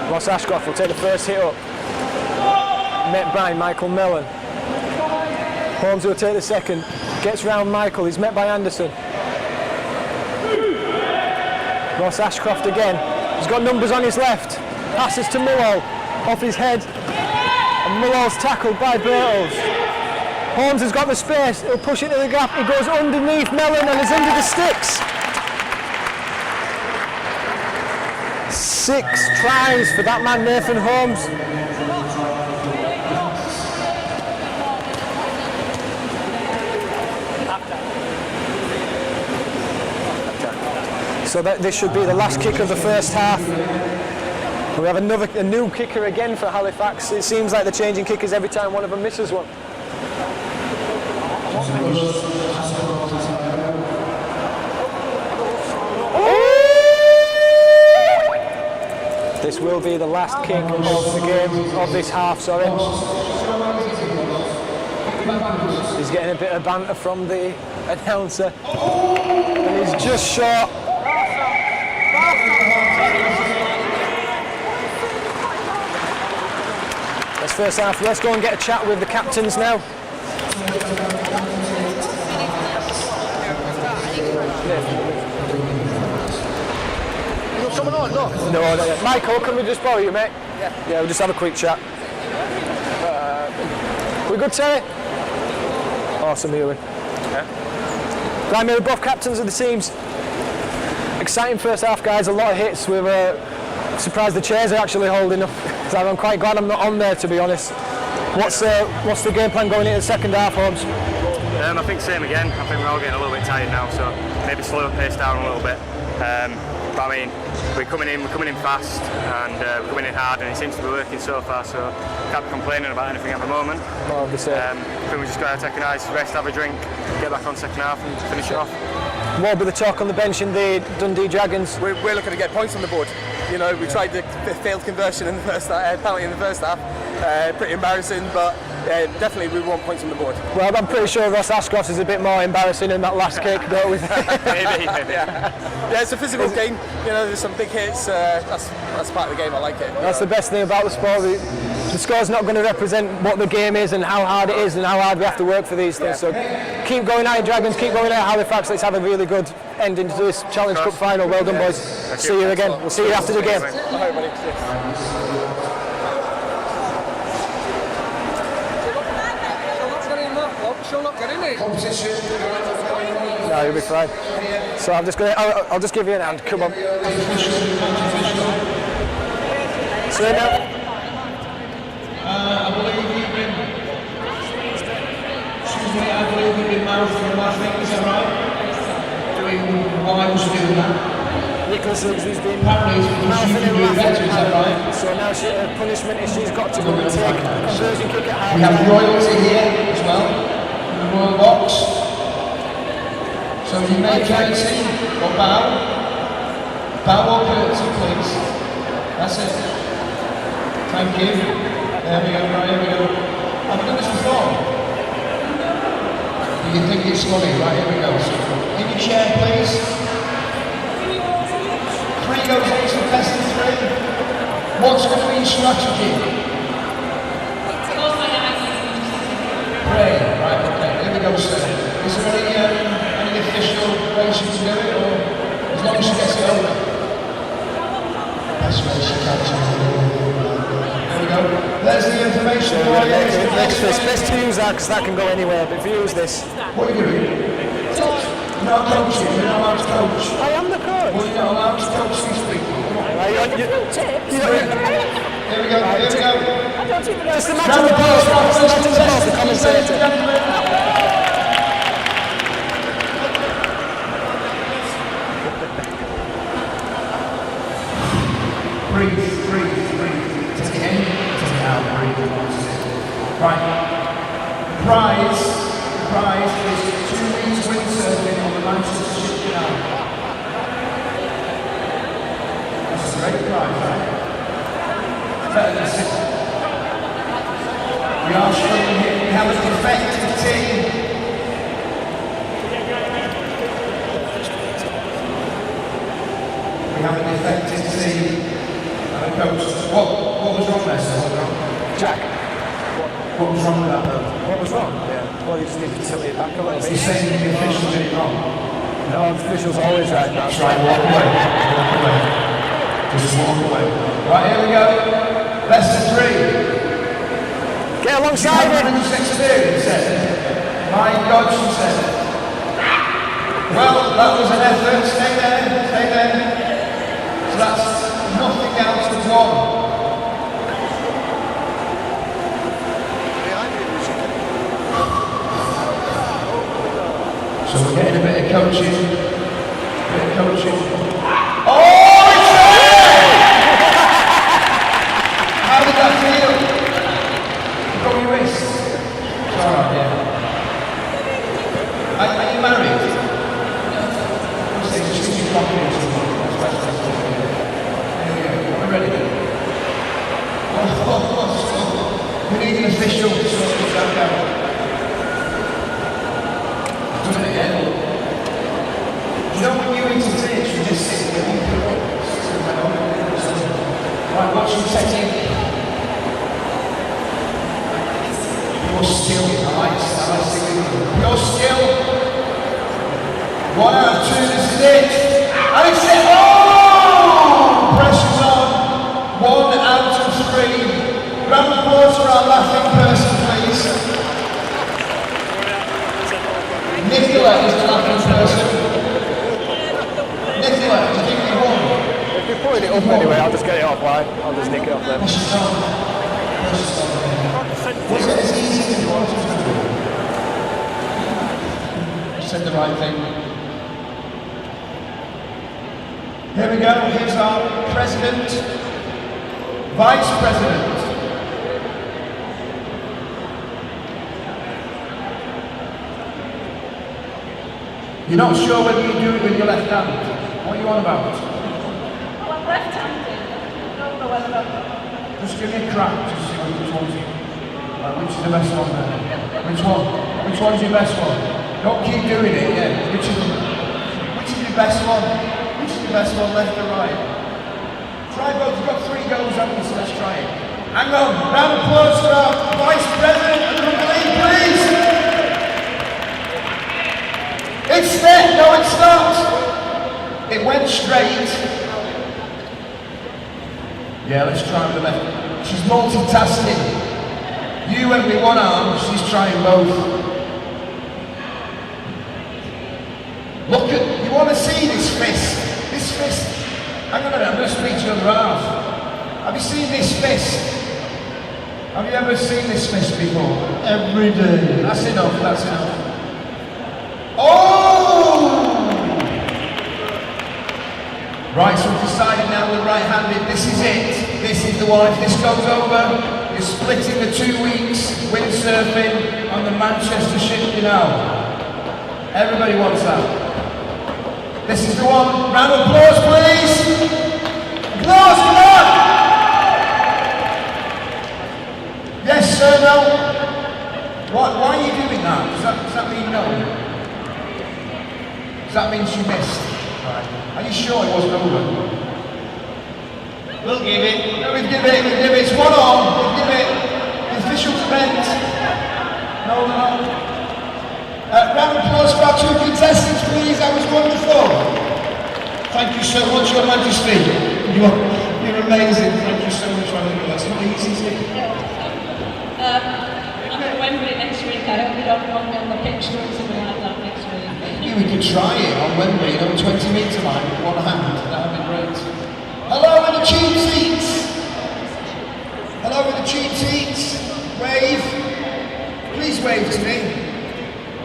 Ross Ashcroft will take the first hit up. Met by Michael Mellon. Holmes will take the second. Gets round Michael. He's met by Anderson. Ross Ashcroft again. He's got numbers on his left. Passes to Mullall. Off his head. And Mullall's tackled by Birtles. Holmes has got the space. He'll push it to the gap. He goes underneath Mellon and is under the sticks. 6 tries for that man, Nathan Holmes. So this should be the last kick of the first half. We have a new kicker again for Halifax. It seems like they're changing kickers every time one of them misses one. This will be the last kick of the game, of this half, sorry. He's getting a bit of banter from the announcer. And he's just short. That's first half. Let's go and get a chat with the captains now. Coming on, no? No, not yet. Michael, can we just borrow you, mate? Yeah. Yeah, we'll just have a quick chat. We good, Terry? Awesome, here we. Yeah. Right, we're both captains of the teams. Exciting first half, guys. A lot of hits. We're surprised the chairs are actually holding up. So I'm quite glad I'm not on there, to be honest. What's the game plan going into the second half, Holmes? I think same again. I think we're all getting a little bit tired now, so maybe slow the pace down a little bit. But I mean, we're coming in fast, and we're coming in hard, and it seems to be working so far. So can't be complaining about anything at the moment. More of the same. I think we just got to take a nice rest, have a drink, get back on second half, and finish it off. What will be the talk on the bench in the Dundee Dragons? We're looking to get points on the board. You know, we tried the failed conversion in the first penalty in the first half. Pretty embarrassing, but definitely we want points on the board. Well, I'm pretty sure Ross Ashcroft is a bit more embarrassing in that last kick, though. Maybe. Yeah, it's a physical game. You know, there's some big hits. That's part of the game. I like it. That's the best thing about the sport. The score's not going to represent what the game is and how hard it is and how hard we have to work for these things. So keep going out, Dragons. Keep going out, Halifax. Let's have a really good ending to this Challenge Cup final. Well done, boys. See you again. We'll see you after the game. Bye, everybody. No, you'll be fine. So I'll just give you an hand. Come on. So now. I believe you've been married for the last week, is that right? Why was you doing that? Nicholas has been mouthing and laughing. So now her punishment is she's got to go and take a conversion kick at half. We have royalty here as well. you make courtesy or bow? Bow or courtesy, please. That's it. Thank you. There we go, right, here we go. Have I done this before? Do you think it's funny? Right, here we go. So, in your chair, please. 3 goes each for best of 3. What's going to be your strategy? Pray. Right, okay, here we go, sir. Is there any official ways you can do it, or as long as she gets it over? Best way she can. There we go. There's the information for you. Let's use that because that can go anywhere. But if you use this, What are you doing? You're not coaching, you're not allowed to coach. I am the coach. Well, you're not allowed to coach these people. Here we go. Here we go, here we go. Just imagine the pause. Imagine the pause. The commentator. Breathe, breathe, breathe. Take it in, take it out, breathe. Right. The prize is 2 weeks windsurfing on the Manchester Ship Canal. That's a great prize, right? Better than 6. We are struggling here. We have a defective team. We have a defective team. And a coach. What was wrong there, sir? Jack. What was wrong with that, though? What was wrong? Yeah. Well, you just need to tilt it back a little bit. You're saying the officials did it wrong? No, the officials always right. That's right, walk away. Walk away. Just walk away. Right, here we go. Best of 3. Get alongside it. Religious experience, said. My God, she said. Well, that was an effort. Stay there, stay there. So that's nothing else to 1. So we're getting a bit of coaching. Oh, it's there! How did that feel? You got your wrist. It's alright, yeah. Are you married? Just keep rocking it. There we go. Are we ready? We need an official to sort this out. Done it again. You know when you entertain, you just sit there and think, right, what's your technique? You're still, I like singing. You're still. 1 out of 2, this is it. And it's it. Oh! Pressure's on. 1 out of 3. Round of applause for our laughing person, please. Nicola is the laughing person. Nicola, do you think you won? If you're pulling it up anyway, I'll just get it off wide. I'll just nick it off then. Pressure's on. Was it as easy as you wanted to do? You said the right thing. Here we go, here's our president, vice president. You're not sure whether you do it with your left hand. What are you on about? Well, I'm left-handed. I don't know whether Just give me a crack to see which one's which is the best one then? Which one? Which one's your best one? Don't keep doing it, yeah. Which is your best one? Which is your best one, left or right? Try both. You've got 3 goes, haven't you? So let's try it. Hang on. Round of applause for our Vice President of the Rugby League, please. It's there. No, it's not. It went straight. Yeah, let's try with the left. She's multitasking. You went with one arm, she's trying both. Look at, you want to see this fist? This fist. Hang on a minute, I'm going to speak to your other half. Have you seen this fist? Have you ever seen this fist before? Every day. That's enough, that's enough. Oh! Right, so we've decided now we're right-handed. This is it. This is the one. If this goes over, you're splitting the 2 weeks windsurfing on the Manchester Ship Canal. Everybody wants that. This is the one. Round of applause, please. Applause, come on. Yes, sir, no. Why are you doing that? Does that mean no? Does that mean she missed? Right. Are you sure it wasn't over? We'll give it. No, we'll give it. It's 1 on. We'll give it. The officials bent. No. Round of applause for our 2 contestants, please. That was wonderful. Thank you so much, Your Majesty. You're amazing. Thank you so much, Rugby. That's not easy, is it? I'm at Wembley next week. I hope we don't run me on the pitch or something like that next week. Yeah, we could try it on Wembley, 20-metre line with 1 hand. That would be great. Hello with the cheap seats. Hello with the cheap seats. Wave. Please wave to me.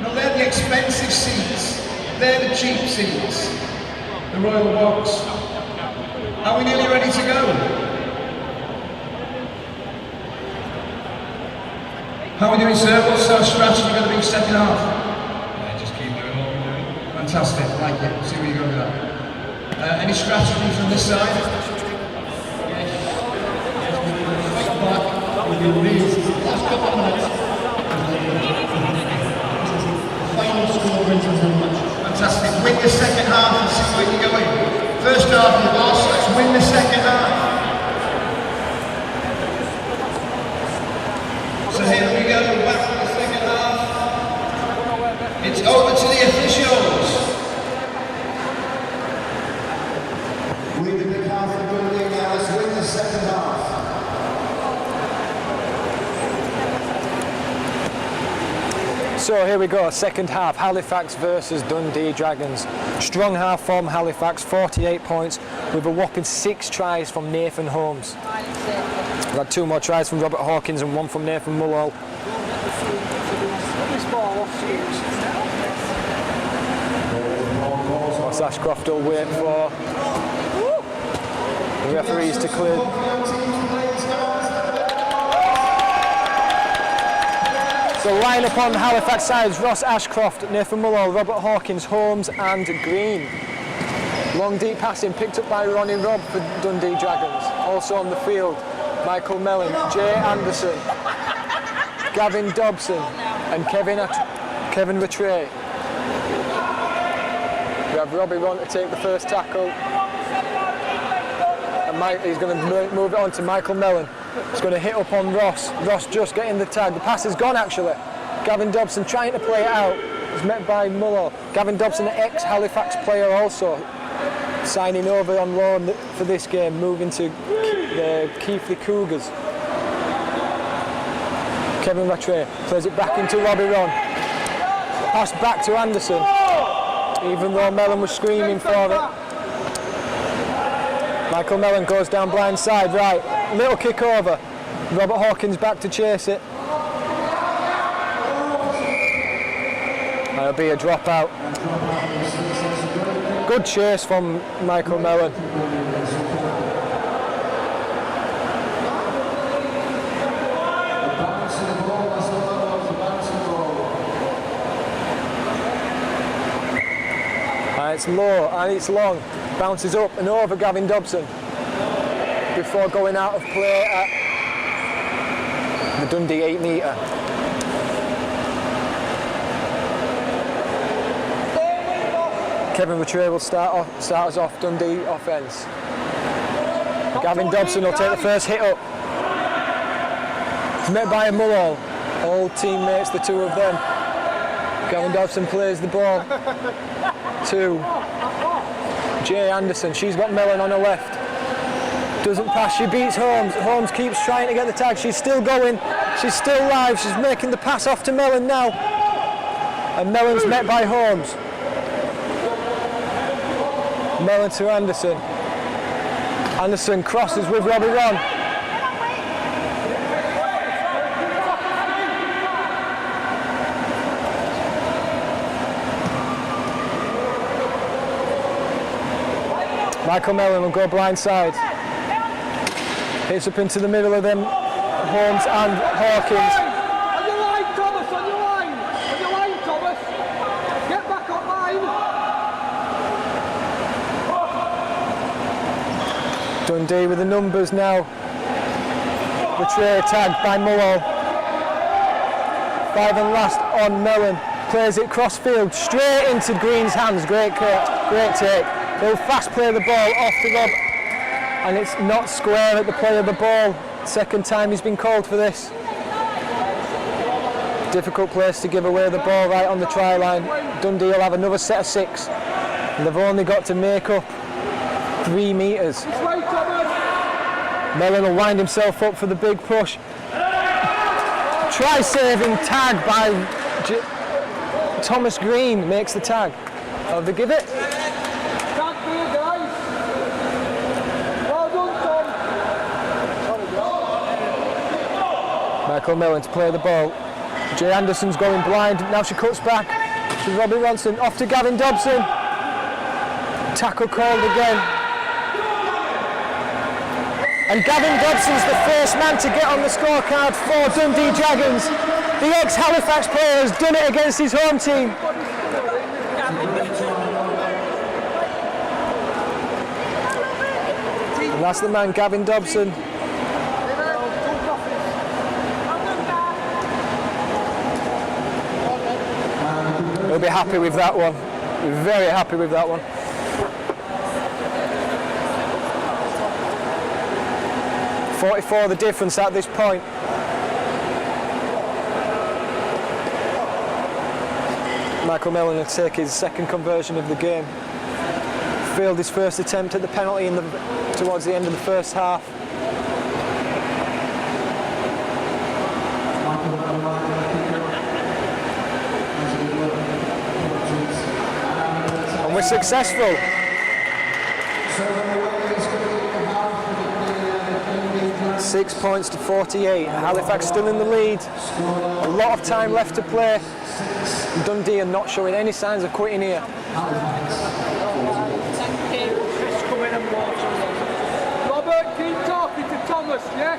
No, they're the expensive seats. They're the cheap seats. The Royal Box. Are we nearly ready to go? How are we doing, sir? What's our strategy going to be second half? Just keep doing what we're doing. Fantastic, like it. See where you go with that. Any strategy from this side? Last couple of minutes. Final score brings us in much. Fantastic. Win the second half and see where you're going. First half you lost, let's win the second half. So here we go, back to the second half. It's over to the officials. With the big half of Dundee now, let's win the second half. So here we go, second half, Halifax versus Dundee Dragons. Strong half from Halifax, 48 points, with a whopping 6 tries from Nathan Holmes. We've had 2 more tries from Robert Hawkins and 1 from Nathan Mulhall. Ross Ashcroft will wait for the referees to clear. So line up on Halifax sides, Ross Ashcroft, Nathan Mulhall, Robert Hawkins, Holmes and Green. Long deep passing picked up by Ronnie Robb for Dundee Dragons. Also on the field, Michael Mellon, Jay Anderson, Gavin Dobson and Kevin Rattray. We have Robbie Ron to take the first tackle. And he's going to move it on to Michael Mellon. He's going to hit up on Ross. Ross just getting the tag. The pass is gone actually. Gavin Dobson trying to play it out. He's met by Mulhall. Gavin Dobson, an ex-Halifax player also, signing over on loan for this game, moving to the Keighley Cougars. Kevin Rattray plays it back into Robbie Ron. Pass back to Anderson, even though Mellon was screaming for it. Michael Mellon goes down blind side, right, little kick over. Robert Hawkins back to chase it. That'll be a dropout. Good chase from Michael Mellon. And it's low and it's long. Bounces up and over Gavin Dobson before going out of play at the Dundee 8 metre. Kevin Rattray will start us off Dundee offence. Gavin Dobson will take the first hit up. It's met by Mulhall. Old teammates, the 2 of them. Gavin Dobson plays the ball to Jay Anderson. She's got Mellon on her left. Doesn't pass, she beats Holmes. Holmes keeps trying to get the tag. She's still going. She's still live. She's making the pass off to Mellon now. And Mellon's met by Holmes. Mellon to Anderson. Anderson crosses with Robbie Ron. Michael Mellon will go blind side. Hits up into the middle of them, Holmes and Hawkins. On your line, Thomas, on your line! On your line, Thomas! Get back on line! Dundee with the numbers now. The tray tagged by Mullo. 5 and last on Mellon. Plays it cross field, straight into Green's hands. Great take. He'll fast play the ball off to Rob, and it's not square at the play of the ball. Second time he's been called for this. Difficult place to give away the ball right on the try line. Dundee will have another set of 6, and they've only got to make up 3 metres. Mellon will wind himself up for the big push. Try saving tag by Thomas Green makes the tag. Oh, they give it? Tag for you guys. Well done, Tom. Michael Mellon to play the ball. Jay Anderson's going blind. Now she cuts back to Robbie Ronson. Off to Gavin Dobson. Tackle called again. And Gavin Dobson's the first man to get on the scorecard for Dundee Dragons. The ex-Halifax player has done it against his home team. And that's the man, Gavin Dobson. He'll be happy with that one. Very happy with that one. 44 the difference at this point. Michael Mellon will take his second conversion of the game. Failed his first attempt at the penalty towards the end of the first half. And we're successful. 6 points to 48. Halifax still in the lead. A lot of time left to play. Dundee are not showing any signs of quitting here. Robert, keep talking to Thomas, yeah?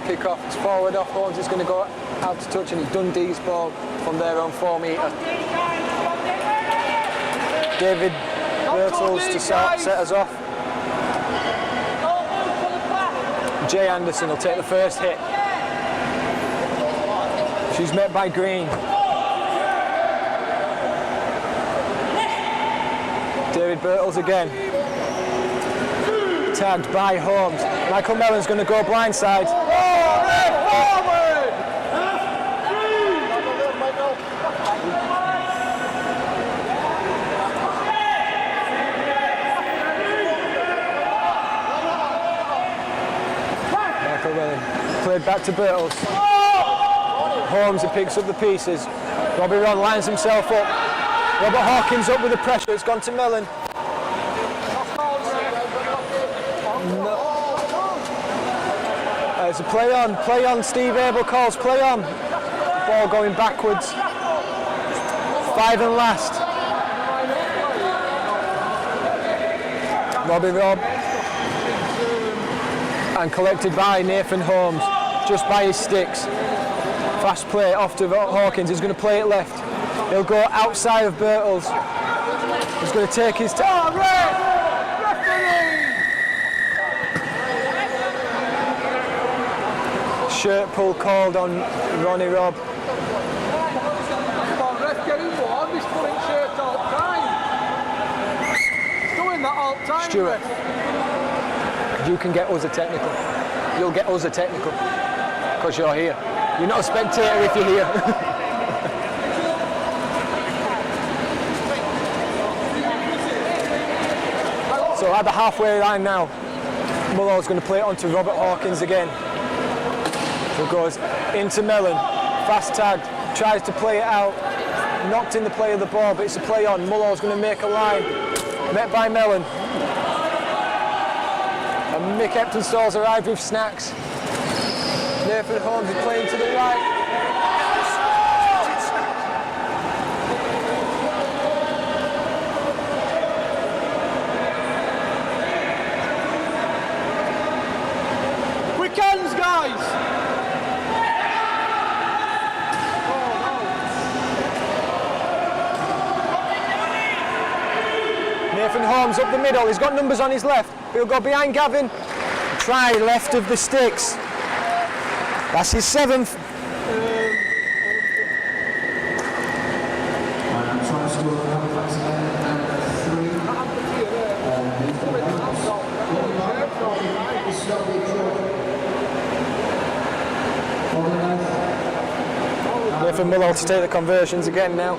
Kick-off, it's forward off, Holmes is going to go out to touch, and it's Dundee's ball from their own 4 metre. David Bertels to set us off. Jay Anderson will take the first hit. She's met by Green. David Bertels again. Tagged by Holmes. Michael Mellon's going to go blindside. Michael Mellon played back to Bertels. Holmes, he picks up the pieces. Robbie Ron lines himself up. Robert Hawkins up with the pressure. It's gone to Mellon. It's a play on, Steve Abel calls play on. Ball going backwards. 5 and last. Robbie Robb. And collected by Nathan Holmes, just by his sticks. Fast play off to Hawkins, he's going to play it left. He'll go outside of Bertels. He's going to take his time. Shirt pull called on Ronnie Robb. Come on, ref, get him warm. He's pulling shirts all the time. He's doing that all the time, Stuart, ref. you can get us a technical. You'll get us a technical. Because you're here. You're not a spectator if you're here. So at the halfway line now, Mullo's going to play it on to Robert Hawkins again. Who goes into Mellon, fast tagged, tries to play it out, knocked in the play of the ball, but it's a play on. Mullo's going to make a line, met by Mellon. And Mick Eptonstall's arrived with snacks. Nathan Holmes is playing to the right. Weekends, guys! Nathan Holmes up the middle, he's got numbers on his left. He'll go behind Gavin. Try left of the sticks. That's his 7th. I'm trying to score Halifax again, and 3. Stop the draw. Nathan Mullow to take the conversions again now.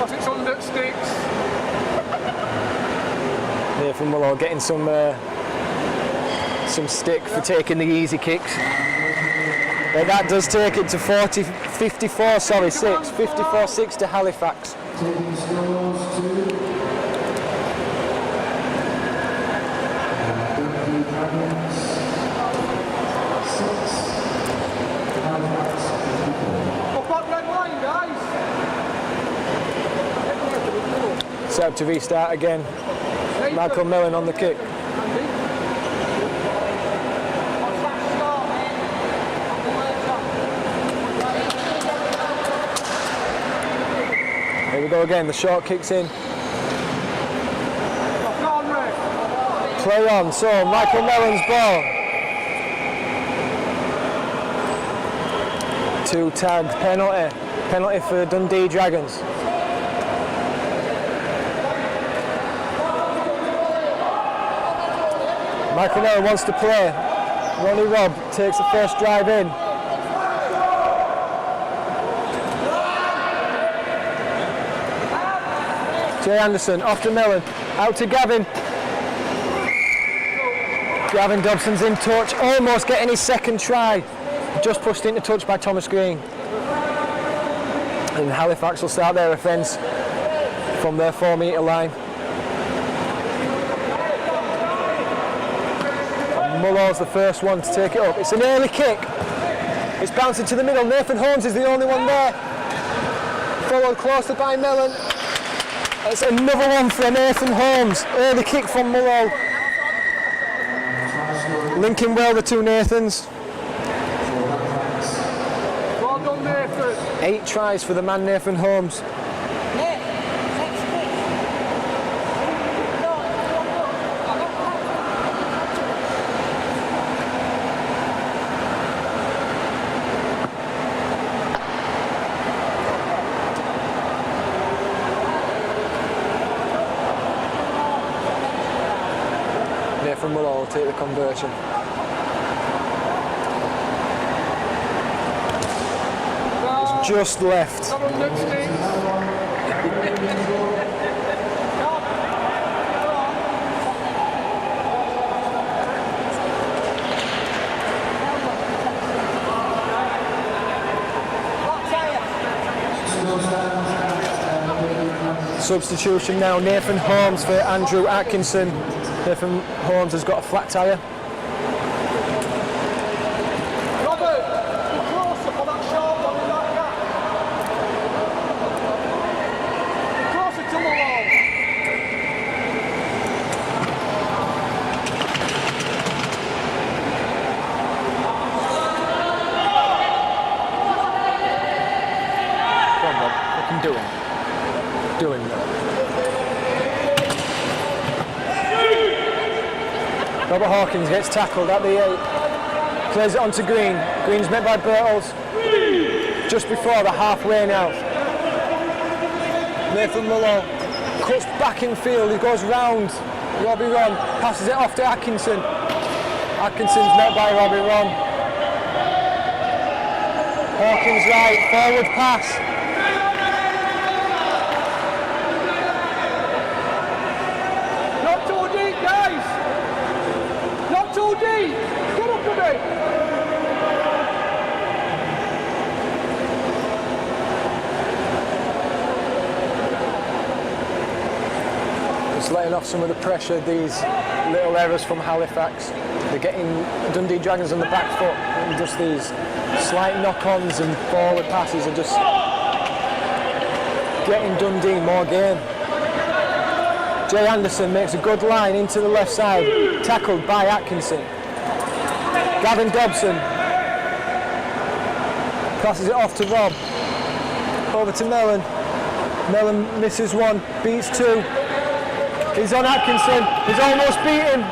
It's under sticks. Nathan Mullow getting some stick for taking the easy kicks. But that does take it to 54-6 to Halifax. Taking scores to Dundee Dragons 6, Halifax 54. Up that red line, guys! Set up to restart again. Michael Mellon on the kick. Here we go again, the short kicks in. Play on, so Michael Mellon's ball. 2 tagged, penalty for Dundee Dragons. Michael Mellon wants to play. Ronnie Robb takes the first drive in. Jay Anderson off to Mellon, out to Gavin. Gavin Dobson's in touch, almost getting his 2nd try. Just pushed into touch by Thomas Green. And Halifax will start their offence from their 4-metre line. And Mullow's the first one to take it up. It's an early kick. It's bouncing to the middle. Nathan Holmes is the only one there. Followed closely by Mellon. It's another one for Nathan Holmes. Early kick from Mullow. Linking well the two Nathans. Well done, Nathan. 8 tries for the man Nathan Holmes. Nathan Mullow will take the conversion. It's just left. Substitution now, Nathan Holmes for Andrew Atkinson. Nathan Holmes has got a flat tyre. Robert, be closer for that short one in that gap. Closer to the wall. Come on, Bob, what can you do it? Doing that. Robert Hawkins gets tackled at the 8. Plays it on to Green. Green's met by Birtles. Just before the halfway now. Nathan Mullow cuts back in field. He goes round Robbie Ron. Passes it off to Atkinson. Atkinson's met by Robbie Ron. Hawkins right. Forward pass. Not too deep, guys. Not too deep. Get up a bit. letting off some of the pressure, these little errors from Halifax. They're getting Dundee Dragons on the back foot, and just these slight knock-ons and forward passes are just getting Dundee more game. Jay Anderson makes a good line into the left side, tackled by Atkinson. Gavin Dobson passes it off to Rob. Over to Mellon. Mellon misses one, beats two. He's on Atkinson, he's almost beat him.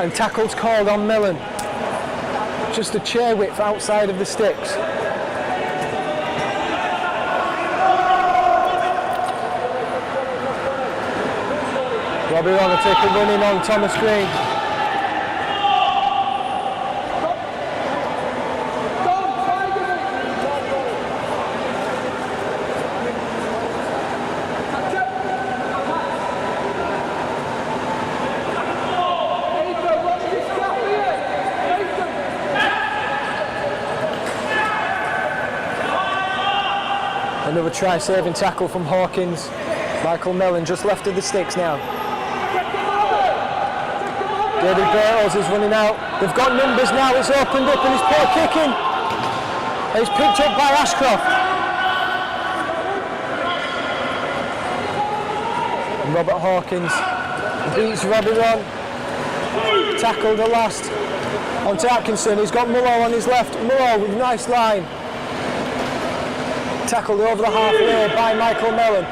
And tackle's called on Mellon. Just a chair width outside of the sticks. Robbie Ron will take a run in on Thomas Green. Another try-saving tackle from Hawkins. Michael Mellon just left of the sticks now. David Burtles is running out. They've got numbers now. It's opened up and he's put a kick in. And it's picked up by Ashcroft. And Robert Hawkins beats Robbie Ron. Tackled at last. Onto Atkinson. He's got Mullow on his left. Mullow with a nice line. Tackled over the halfway by Michael Mellon.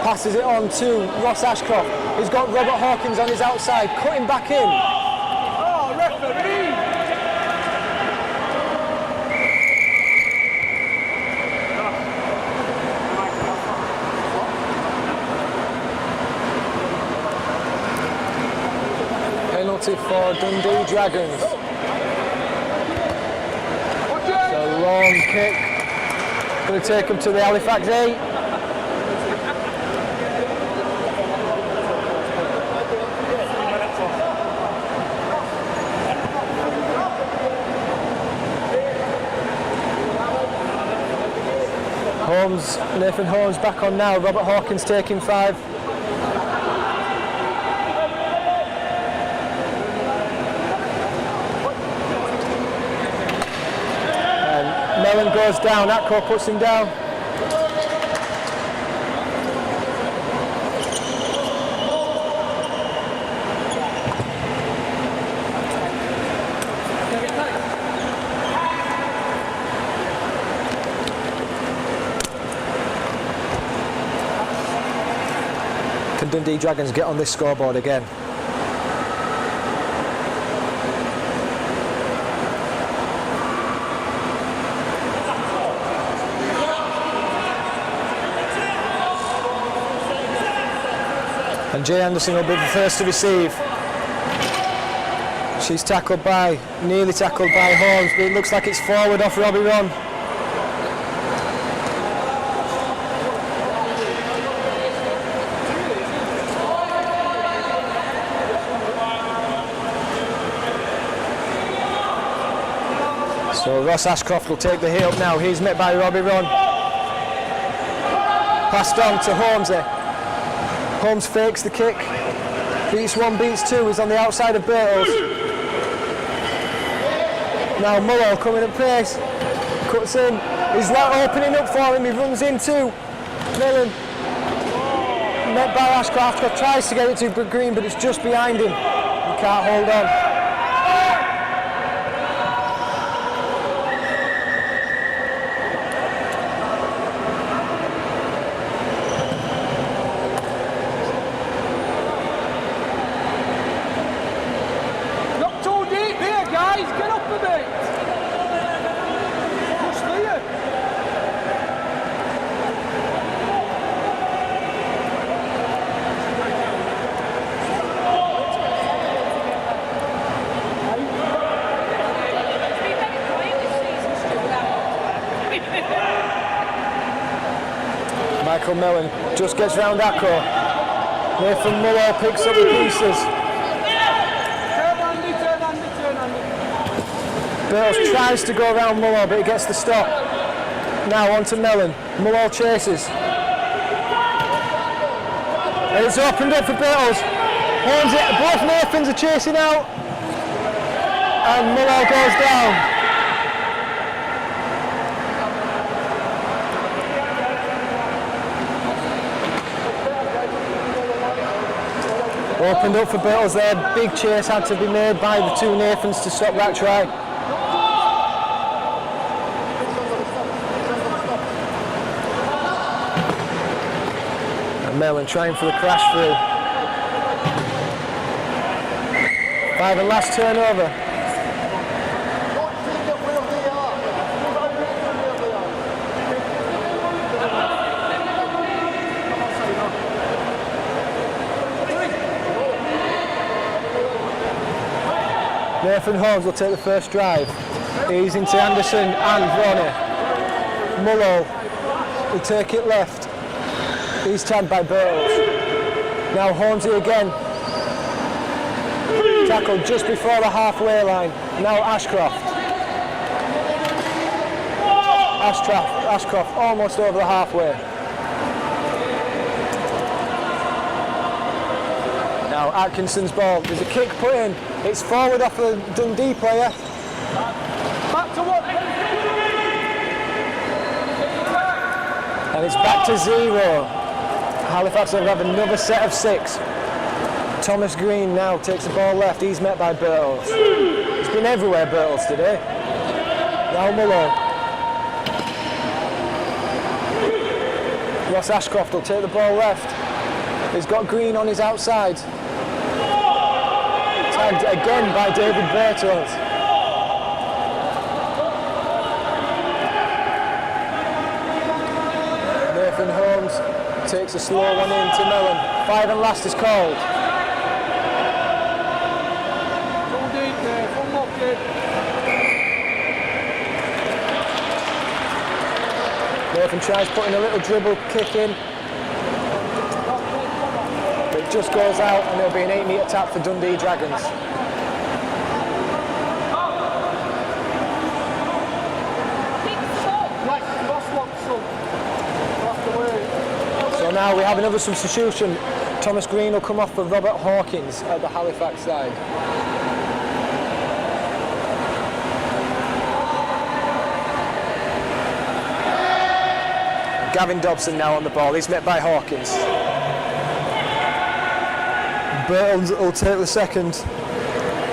Passes it on to Ross Ashcroft. He's got Robert Hawkins on his outside, cutting back in. Oh, referee! Penalty for Dundee Dragons. It's a long kick. Going to take him to the Halifax 8. Nathan Holmes back on now. Robert Hawkins taking 5. And Mellon goes down. Atco puts him down. Can Dundee Dragons get on this scoreboard again? And Jay Anderson will be the first to receive. She's nearly tackled by Holmes, but it looks like it's forward off Robbie Ron. So Ross Ashcroft will take the hit up now. He's met by Robbie Ron. Passed on to Holmes there. Holmes fakes the kick. Beats one, beats two. He's on the outside of Burtles. Now Mullow coming at pace. Cuts in. He's opening up for him. He runs into Mellon. Met by Ashcroft. Ashcroft tries to get it to Green, but it's just behind him. He can't hold on. Michael Mellon just gets round Atco. Nathan Mullow picks up the pieces. Burtles tries to go around Mullow, but he gets the stop. Now on to Mellon. Mullow chases. It's opened up for Beatles. Both Nathans are chasing out. And Muller goes down. Opened up for Beatles there. Big chase had to be made by the two Nathans to stop that try. And Mellon trying for the crash through. 5 and last turnover. Nathan Holmes will take the first drive. He's into Anderson and Ronnie. Mullow will take it left. He's tagged by Birtles. Now Holmesy again. Tackled just before the halfway line. Now Ashcroft. Ashcroft almost over the halfway. Now Atkinson's ball. There's a kick put in. It's forward off a Dundee player. Back to what? And it's back to 0. Halifax will have another set of 6. Thomas Green now takes the ball left. He's met by Birtles. He's been everywhere, Birtles, today. Now Mullow. Ross Ashcroft will take the ball left. He's got Green on his outside. Tagged again by David Birtles. Nathan Holmes takes a slow one in to Mellon. 5 and last is called. Nathan tries putting a little dribble kick in. But it just goes out and there'll be an 8-metre tap for Dundee Dragons. So now we have another substitution. Thomas Green will come off for Robert Hawkins at the Halifax side. Gavin Dobson now on the ball. He's met by Hawkins. Burton will take the second.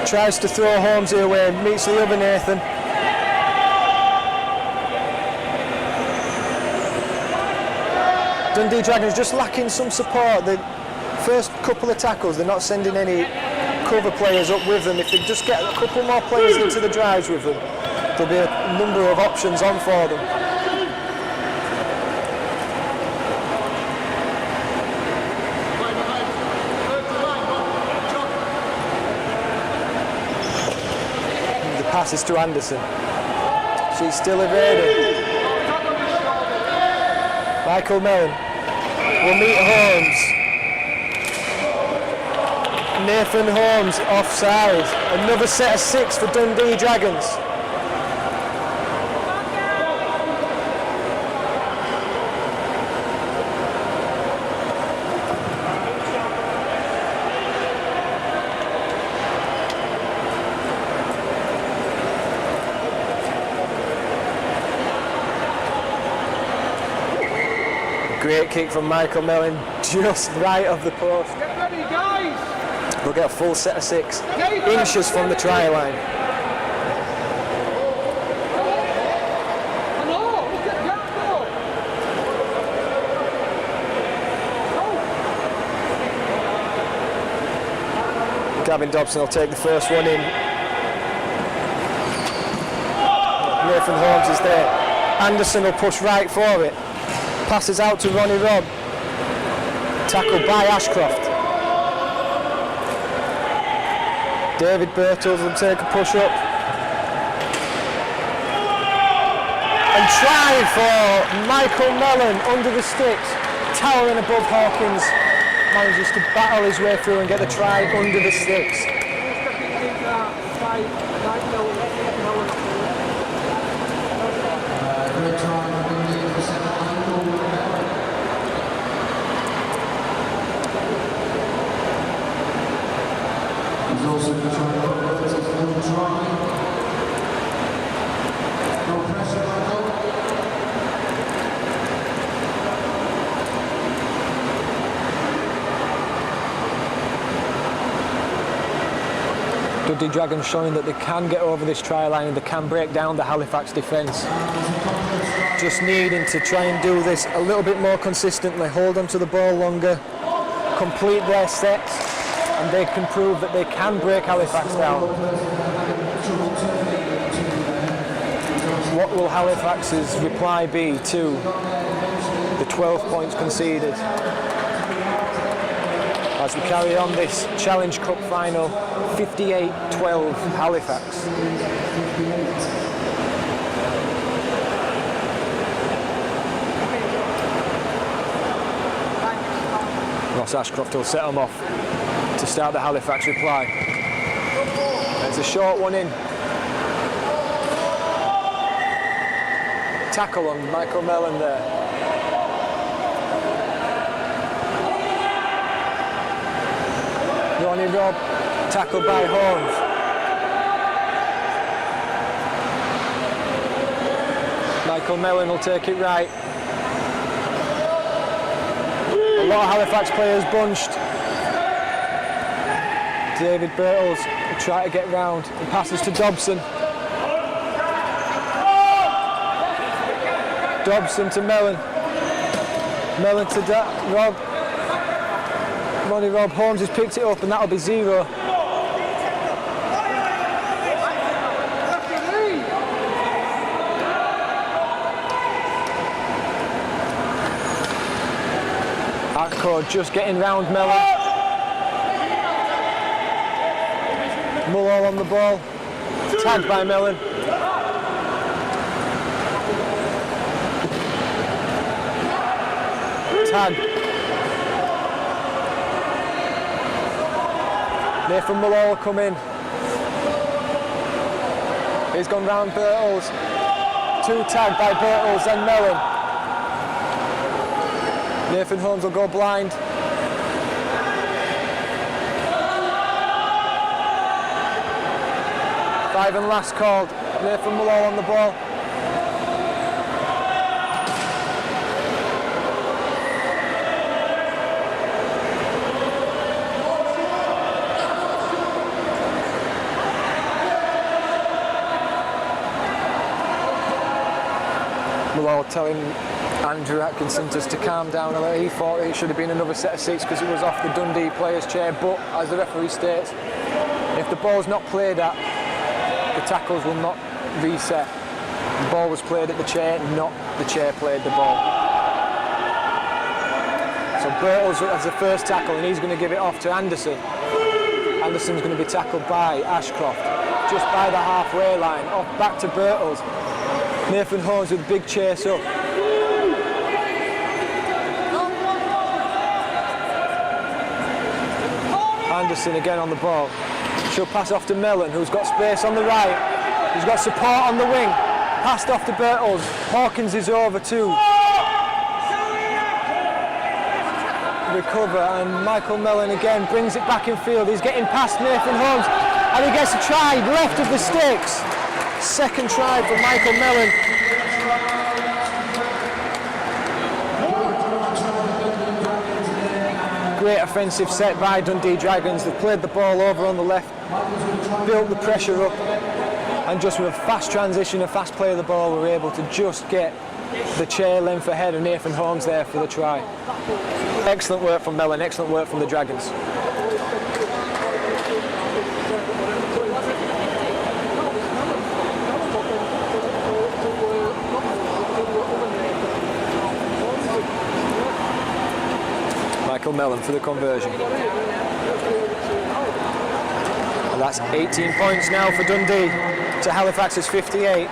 Tries to throw Holmesy away. Meets the other Nathan. Dundee Dragons just lacking some support. The first couple of tackles, they're not sending any cover players up with them. If they just get a couple more players into the drives with them, there'll be a number of options on for them. Passes to Anderson. She's still evading. Michael Mellon will meet Holmes. Nathan Holmes offside. Another set of 6 for Dundee Dragons. Great kick from Michael Mellon, just right of the post. Get ready, guys! We'll get a full set of 6, inches from the try line. Gavin Dobson will take the first one in. Nathan Holmes is there. Anderson will push right for it. Passes out to Ronnie Robb. Tackled by Ashcroft. David Birtles will take a push up. And try for Michael Mellon under the sticks. Towering above Hawkins. Manages to battle his way through and get the try under the sticks. going to try and convert it to try. No pressure, Michael. Dundee Dragons showing that they can get over this try line and they can break down the Halifax defence. Just needing to try and do this a little bit more consistently, hold on to the ball longer, complete their sets, and they can prove that they can break Halifax down. What will Halifax's reply be to the 12 points conceded? As we carry on this Challenge Cup final, 58-12 Halifax. Ross Ashcroft will set them off to start the Halifax reply. It's a short one in. Tackle on Michael Mellon there. Ronnie Robb, tackled by Holmes. Michael Mellon will take it right. A lot of Halifax players bunched. David Birtles will try to get round. He passes to Dobson. Dobson to Mellon. Mellon to Robb. Ronnie Robb. Holmes has picked it up and that'll be 0. Atco just getting round Mellon. Mullall on the ball. Tagged by Mellon. Tag. Nathan Mullall will come in. He's gone round Birtles. 2 tagged by Birtles and Mellon. Nathan Holmes will go blind. 5 and last called. Nathan Mullall on the ball. Mullall telling Andrew Atkinson just to calm down a little. He thought it should have been another set of 6 because it was off the Dundee player's chair, but as the referee states, if the ball's not played at, the tackles will not reset. The ball was played at the chair, not the chair played the ball. So Birtles has the first tackle and he's going to give it off to Anderson. Anderson's going to be tackled by Ashcroft, just by the halfway line, off back to Birtles. Nathan Holmes with a big chase up. Anderson again on the ball. She'll pass off to Mellon, who's got space on the right. He's got support on the wing. Passed off to Birtles. Hawkins is over too. Recover, and Michael Mellon again brings it back in field. He's getting past Nathan Holmes, and he gets a try left of the sticks. Second try for Michael Mellon. Great offensive set by Dundee Dragons. They've played the ball over on the left, built the pressure up, and just with a fast transition, a fast play of the ball, we were able to just get the chair length ahead of Nathan Holmes there for the try. Excellent work from Mellon, excellent work from the Dragons. Michael Mellon for the conversion. And that's 18 points now for Dundee to Halifax's 58.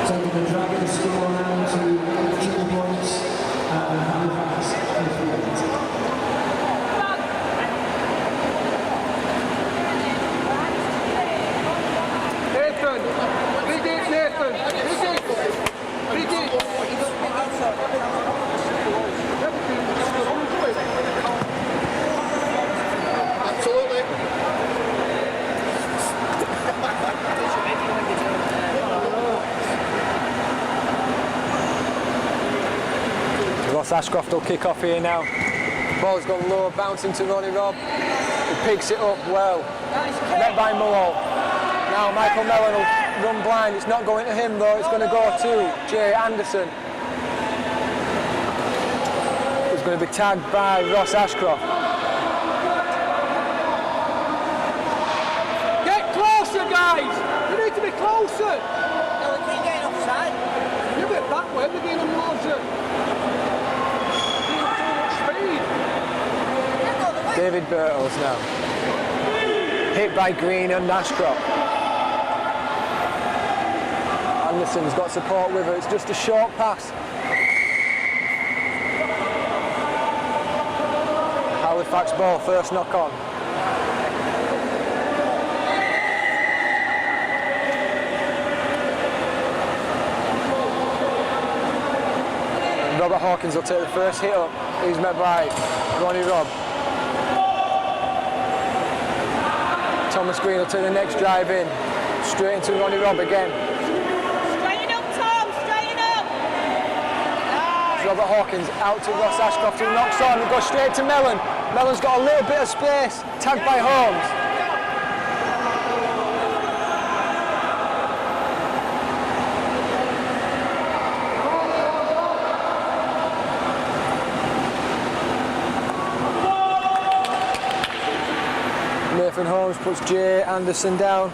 Taking the Dragons score now to 2 points and Halifax 58. Nathan! Big it, Nathan! Big it! Absolutely. Ross Ashcroft will kick off here now. Ball's gone low, bouncing to Ronnie Robb. He picks it up well. Met by Mulhall. Now Michael Mellon will run blind. It's not going to him though, it's going to go to Jay Anderson. It's going to be tagged by Ross Ashcroft. Get closer, guys! You need to be closer! No, we keep getting offside. You're a bit that way, they're getting them closer. David Birtles now. Hit by Green and Ashcroft. Anderson's got support with her, it's just a short pass. Halifax ball, first knock on. Robert Hawkins will take the first hit up. He's met by Ronnie Robb. Thomas Green will take the next drive in. Straight into Ronnie Robb again. Straighten up, Tom, straighten up! It's Robert Hawkins out to Ross Ashcroft who knocks on and goes straight to Mellon. Mellon's got a little bit of space, tagged by Holmes. Nathan Holmes puts Jay Anderson down.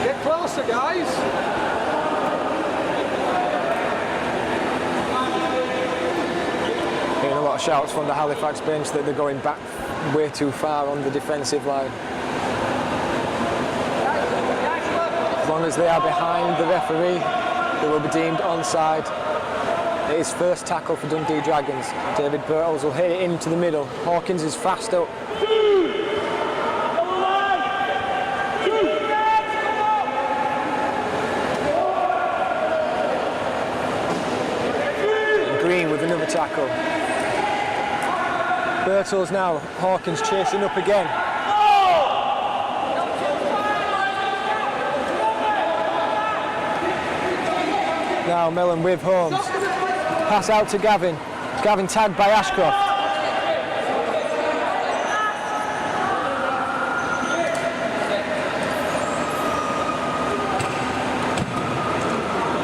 Get closer, guys! Getting a lot of shouts from the Halifax bench that they're going back way too far on the defensive line. As long as they are behind the referee, they will be deemed onside. It is first tackle for Dundee Dragons. David Birtles will hit it into the middle. Hawkins is fast up. Green with another tackle. Birtles now. Hawkins chasing up again. Now Mellon with Holmes. Pass out to Gavin. Gavin tagged by Ashcroft.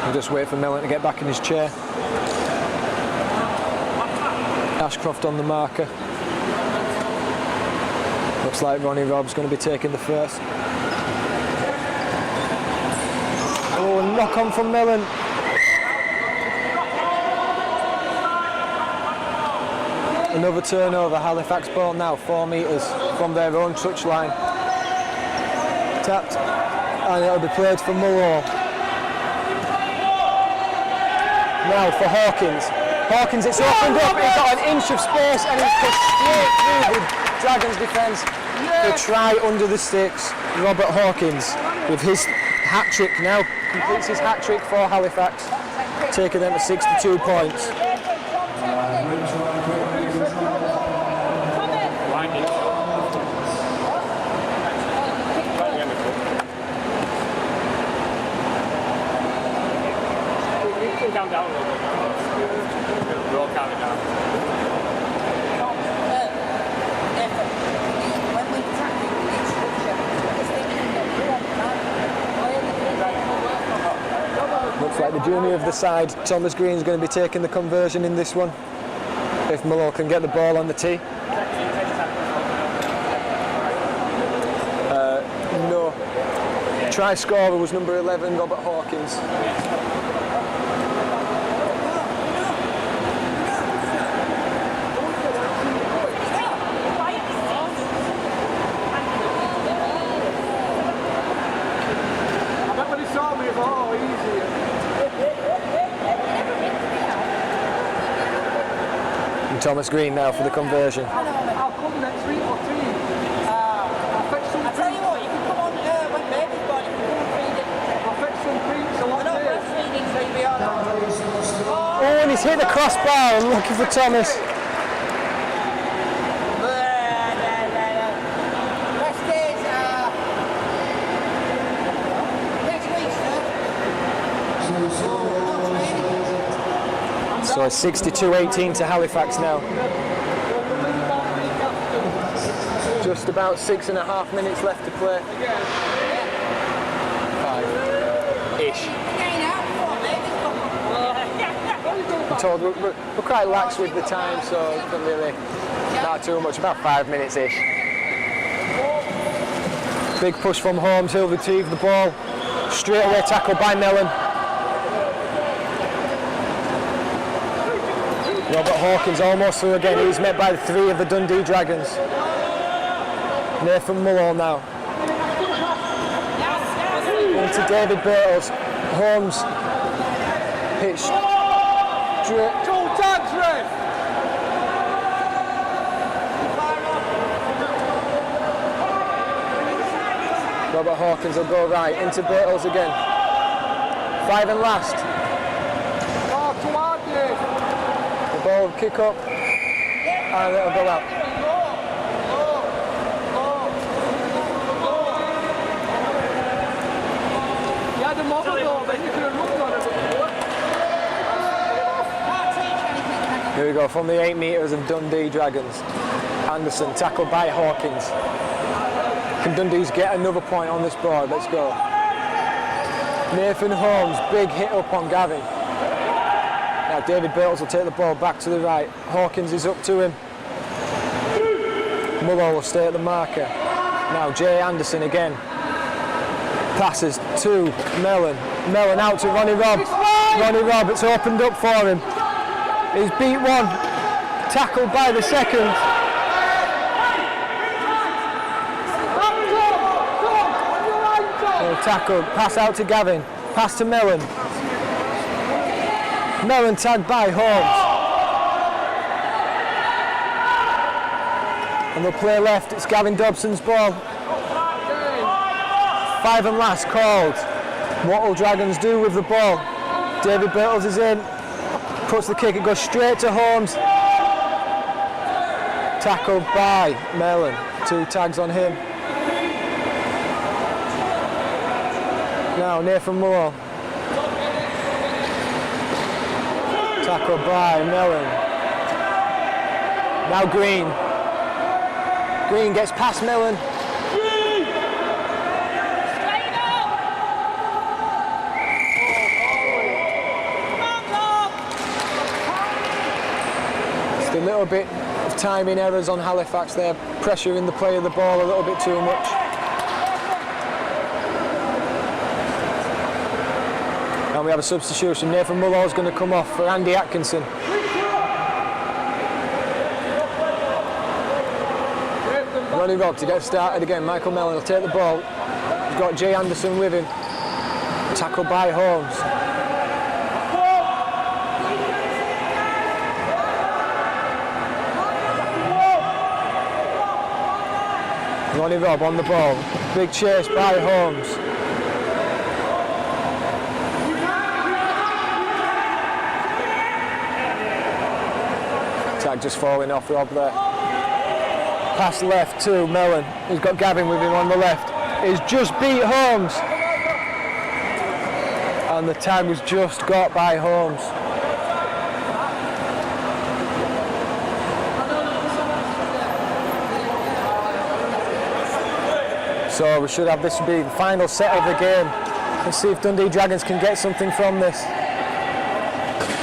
We'll just wait for Mellon to get back in his chair. Ashcroft on the marker. Looks like Ronnie Robb's going to be taking the first. Oh, a knock on from Mellon. Another turnover, Halifax ball now, 4 metres from their own touchline. Tapped, and it'll be played for Mulhall. Now for Hawkins. Hawkins, it's opened up, he's got an inch of space and he's pushed straight through the Dragons defence. The try under the sticks, Robert Hawkins with his hat-trick now, completes his hat-trick for Halifax, taking them to 62 points. Calm down a little bit. We're all calming down. When we tackle the structure, it's thinking Looks like the junior of the side, Thomas Green's going to be taking the conversion in this one. If Mulhall can get the ball on the tee. No. Try scorer was number 11, Robert Hawkins. Thomas Green now for the conversion. I'll come next week for tea. I'll fetch some I tell you what, you can come on when baby's born, you can come and feed it. I'll fetch some pizza We're one not day. breastfeeding, so you'll be alright. Oh, and he's hit the crossbar, unlucky for Thomas. So it's 62-18 to Halifax now. Just about 6.5 minutes left to play. 5-ish. I'm told we're quite lax with the time, so it's not really not too much, about 5 minutes-ish. Big push from Holmes, he'll retrieve the ball. Straight away tackled by Mellon. Robert Hawkins almost through again. He's met by the 3 of the Dundee Dragons. Nathan Mulhall now. Into David Birtles. Holmes pitched. Two tags, ref! Robert Hawkins will go right into Birtles again. 5 and last. Oh, too hard, Dave. The ball will kick up and it'll go out. You had him over though, but you could have looked on it. Here we go from the 8 metres of Dundee Dragons. Anderson tackled by Hawkins. Can Dundee's get another point on this board? Let's go. Nathan Holmes, big hit up on Gavin. Now David Birtles will take the ball back to the right. Hawkins is up to him. Mulhall will stay at the marker. Now Jay Anderson again. Passes to Mellon. Mellon out to Ronnie Robb. Ronnie Robb, it's opened up for him. He's beat one. Tackled by the second. Tackled, pass out to Gavin, pass to Mellon. Mellon tagged by Holmes. And they'll play left, it's Gavin Dobson's ball. 5 and last called. What will Dragons do with the ball? David Birtles is in, puts the kick, it goes straight to Holmes. Tackled by Mellon, 2 tags on him. Now Nathan Mulhall. Tackled by Mellon. Now Green. Green gets past Mellon. Just a little bit of timing errors on Halifax there, pressuring the play of the ball a little bit too much. And we have a substitution. Nathan Mulhall is going to come off for Andy Atkinson. Ronnie Robb to get started again. Michael Mellon will take the ball. He's got Jay Anderson with him. Tackled by Holmes. Ronnie Robb on the ball. Big chase by Holmes. Tag just falling off Rob there. Pass left to Mellon. He's got Gavin with him on the left. He's just beat Holmes. And the tag was just got by Holmes. So we should have this be the final set of the game. Let's see if Dundee Dragons can get something from this.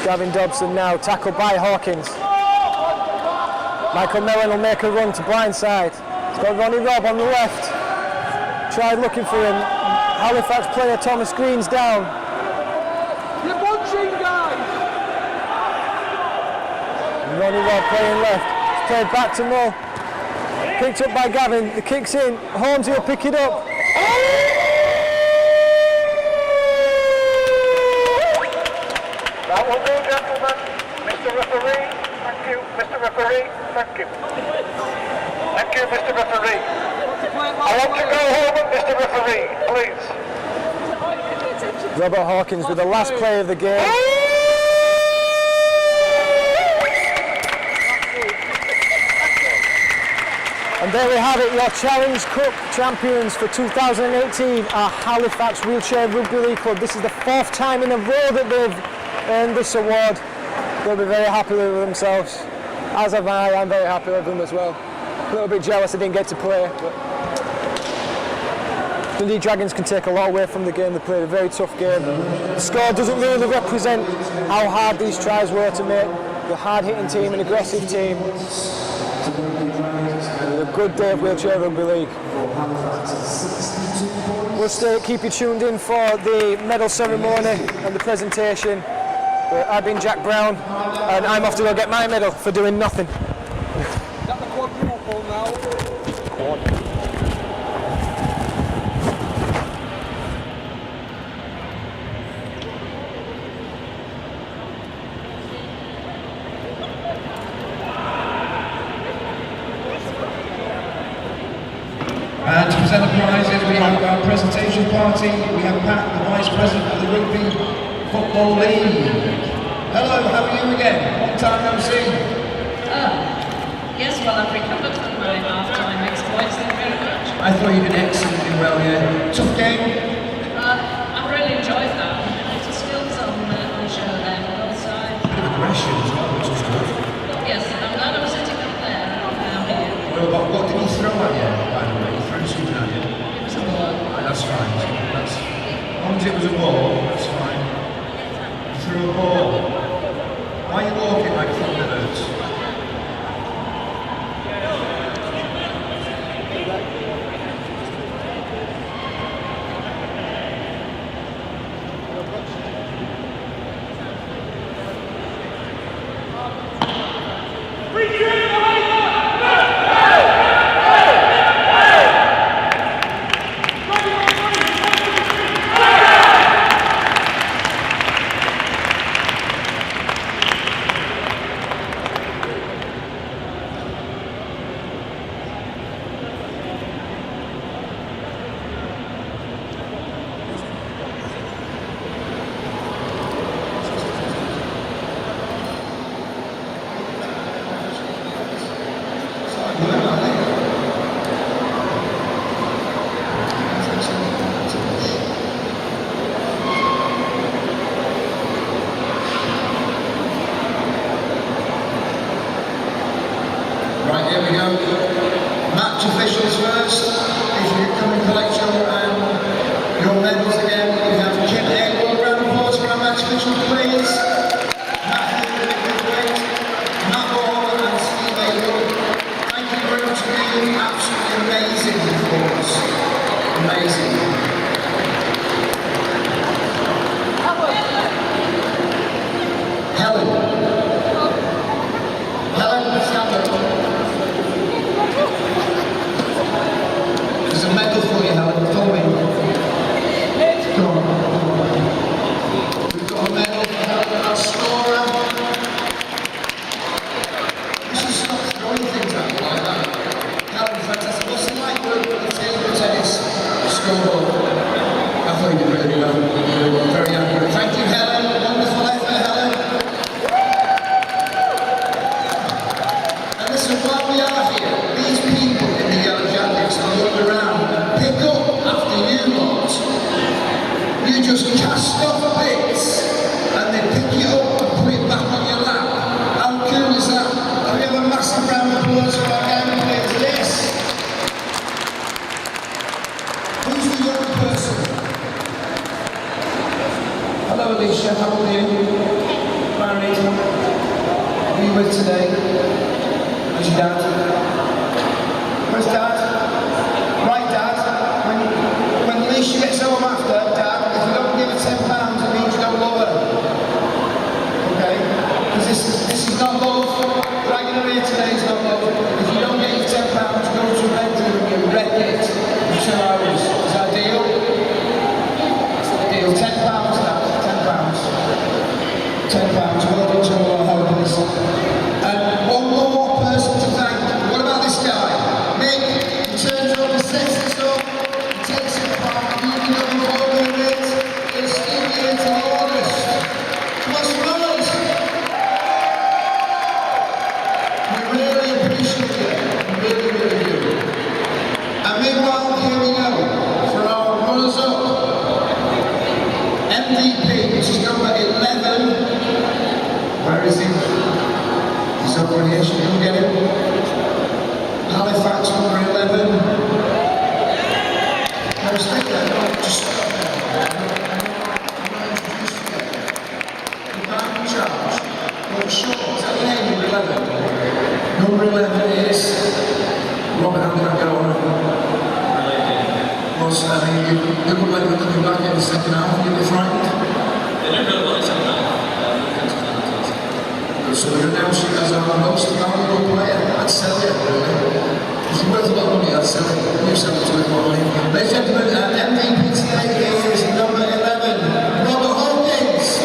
Gavin Dobson now tackled by Hawkins. Michael Mellon will make a run to blindside. He's got Ronnie Robb on the left. Tried looking for him. Halifax player Thomas Green's down. You're bunching, guys! And Ronnie Robb playing left. It's played back to Mull. Picked up by Gavin. The kick's in. Holmes will pick it up. That will do, gentlemen. Mr. Referee, thank you. Mr. Referee, thank you. Thank you, Mr. Referee. I want to go home, Mr. Referee, please. Robert Hawkins with the last play of the game. And there we have it, your Challenge Cup champions for 2018 are Halifax Wheelchair Rugby League Club. This is the 4th time in a row that they've earned this award. They'll be very happy with themselves. As am I, I'm very happy with them as well. A little bit jealous I didn't get to play, but Dundee Dragons can take a lot away from the game. They played a very tough game. The score doesn't really represent how hard these tries were to make. The hard-hitting team, an aggressive team. And a good day of Wheelchair Rugby League. We'll stay, keep you tuned in for the medal ceremony and the presentation. But I've been Jack Brown, and I'm off to go get my medal for doing nothing. Is that the quadruple now? And to present the prizes, we have our presentation party. We have Pat, the Vice President of the Rugby Football League. Hello, how are you again? Long time no see. Yes, well, I've recovered from my half-time exploits, thank you very much. I thought you did excellently well, yeah. Tough game? I've really enjoyed that. Lots of skills on the show there on both sides. Bit of aggression as well, which was good. Yes, I'm glad I was sitting up there, not down here. Well, what did he throw at you, by the way? He threw something at you? It was a ball. That's fine. As long as it was a ball, that's fine. He threw a ball. Why are you walking like thunderbirds? Right, here we go. Match officials first. If you come and collect your medals again, we have Kim Egg. Round of applause for our match officials, please. Matt Hewitt, Matt Ball and Steve Aywood. Thank you very much for being absolutely amazing performance. Amazing. Helen, stand up. There's a medal for you, Helen. Follow me. Go on. We've got a medal for Helen, our scorer. You should stop throwing things at me like that. Helen, fantastic. What's it like working with the table tennis scoreboard? I thought you did really well. You were very accurate. Thank you, Helen. Wonderful effort, Helen. And listen, while we are here, these people in the yellow jackets that run around, pick up after you lot. You just cast off bits and they pick it up and put it back on your lap. How cool is that? Can we have a massive round of applause for our game players? This. Who's the young person? Hello Alicia, how are you? Married? Who are you with today? Where's your dad? Where's dad? Right, dad. When Alicia gets home after, dad, if you don't give her £10, it means you don't love her. Okay? Because this is not love. Dragging her here today is not love. If you don't get your £10, go to a bedroom and you wreck it for 2 hours. Is that a deal? Deal. £10, dad. £10. Well done to all our helpers. And one more person to thank. What about this guy? Nick, he turns up and sets this up, he takes it apart, you can go involved with it. It's still here till August. What's wrong? We really appreciate it. We really, really do. And meanwhile, here we go for our runners up. MVP, which is number 11. Where Where is he? He's over here, should we come get him? Halifax, number 11. No, stay there, no, just stop there. Charge. Well, sure, is that the name, number 11? Number 11 is Robert, how did I go on? Was, I mean, you look like you're coming back in the second half, you were frightened? They don't really want to talk about So we're announcing as our most valuable player. I'd sell it, really. If you're worth a lot of money, I'd sell it. You sell it to him, more money. Ladies and gentlemen, MVP today is number 11, Robert Hawkins.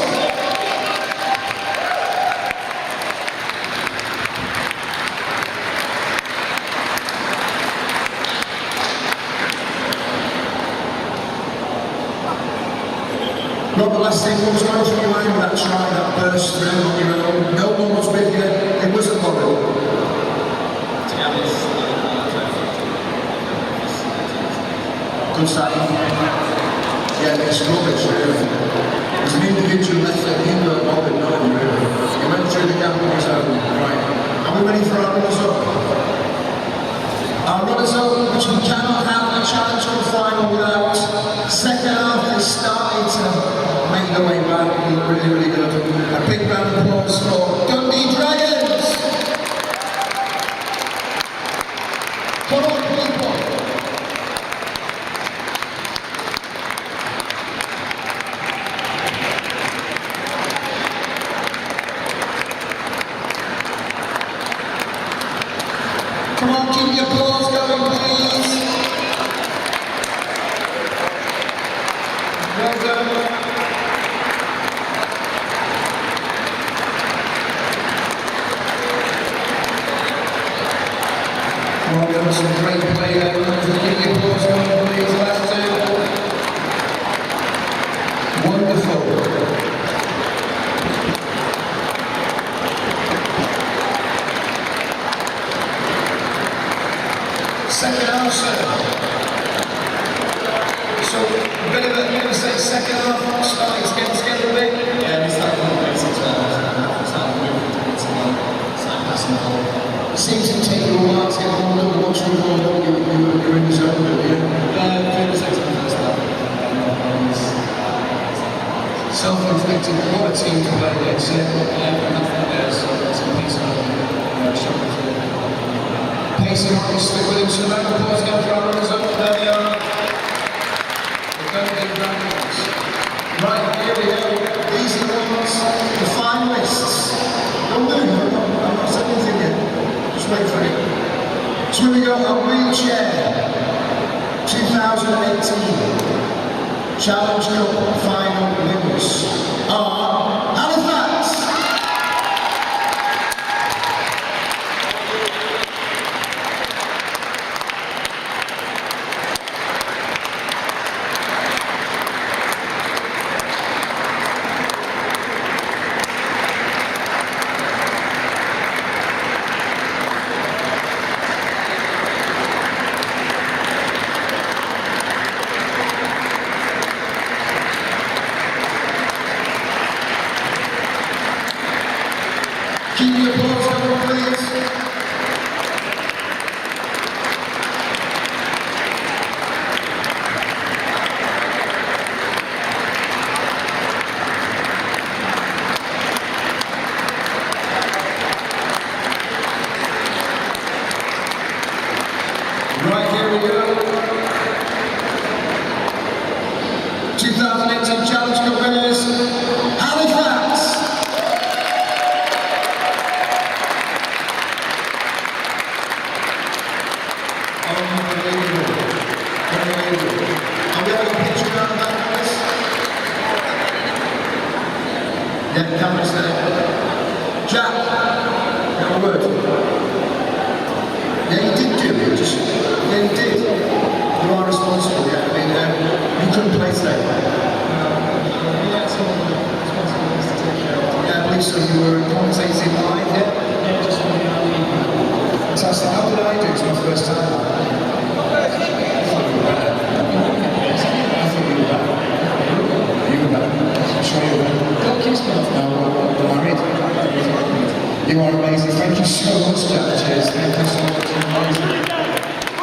Robert, last thing, what was going through your mind with that try, that burst through on your own? No one was with you, it wasn't worried. to be honest. Good save. Yeah, it's rubbish, really. It was an individual effort, he weren't bothered, not him, really. He went through the gap on his own. Right. Are we ready for our runners-up? Our runners-up, which we cannot have a challenge on final without. Second half is starting to make their way back, look really, really good. A big round of applause for Dundee Dragons! Come on, people! Come on, keep the applause going, please! Well done. Well done, some great play there. Keep the applause going, please. Last two. Wonderful. Second half, sir. So, a bit of a, you're going to say second half, starting to get together a bit? Yeah, we started with the basics first, started moving towards the ball, started passing the ball. It seems to take you a while to get warmed up. Once you're warmed up, you're in the zone, don't you? Through the second half, Self-inflicted, what a team to play against, yeah? some pace on Pacing on, stick with him, so round of applause again for our runners up. There they are. The Dundee Dragons. Right, here we go. These are the ones, the finalists. Don't move, I'm not saying anything yet. Just wait for it. So here we go, our wheelchair 2018 Challenge Cup final winners are Halifax. Keep the applause going, please. Right, here we go. 2018 Challenge Cup winners, Halifax. Unbelievable. Unbelievable. Are we having a picture around the back of this? Yeah, the camera's there. Jack, you have a word? Yeah, you did do it. Yeah, you did. You are responsible, yeah. I mean, you couldn't play today. Yeah, I believe so. You were commentating live, yeah? Yeah, just for the Fantastic. How did I do? It's my first time. I thought you were better. You were better. I'm sure you were better. Don't kiss me off now. We're married. You are amazing. Thank you so much, Jack. Cheers. Thank you so much. You're amazing.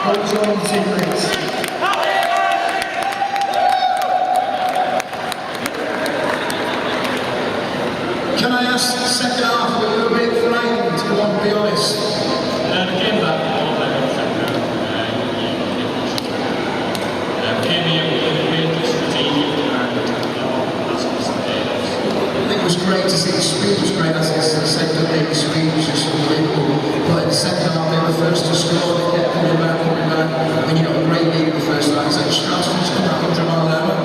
What's your secrets? Can I ask, the second half, were you a bit frightened, to be honest? The game that came here with a really strategic and that's what I think it was great to see the speed was great, as I said, the speed was just unbelievable. But in the second half, they were the first to score, they kept coming back, and you got a great lead in the first half. It's like Strauss just come back 100 mile an hour.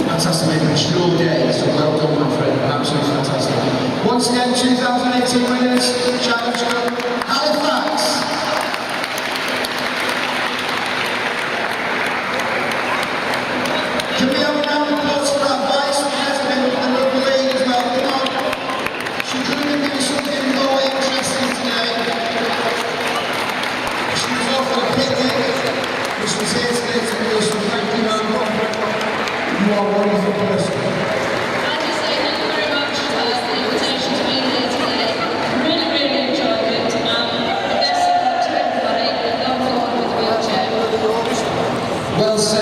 Fantastic, it's your day, so well done, my friend. Absolutely fantastic. Once again, 2018 winners, Challenge Cup, Halifax. Can we have a round of applause for our vice president of the Rugby League as well? Come on. She could have given something more interesting today. She was off on a picnic, which was here today to do some thank you, man. You are a wonderful person. I'd just say thank you very much for the invitation to be here today. Really, really enjoyed it. The best of luck to everybody going forward with the wheelchair. Well said.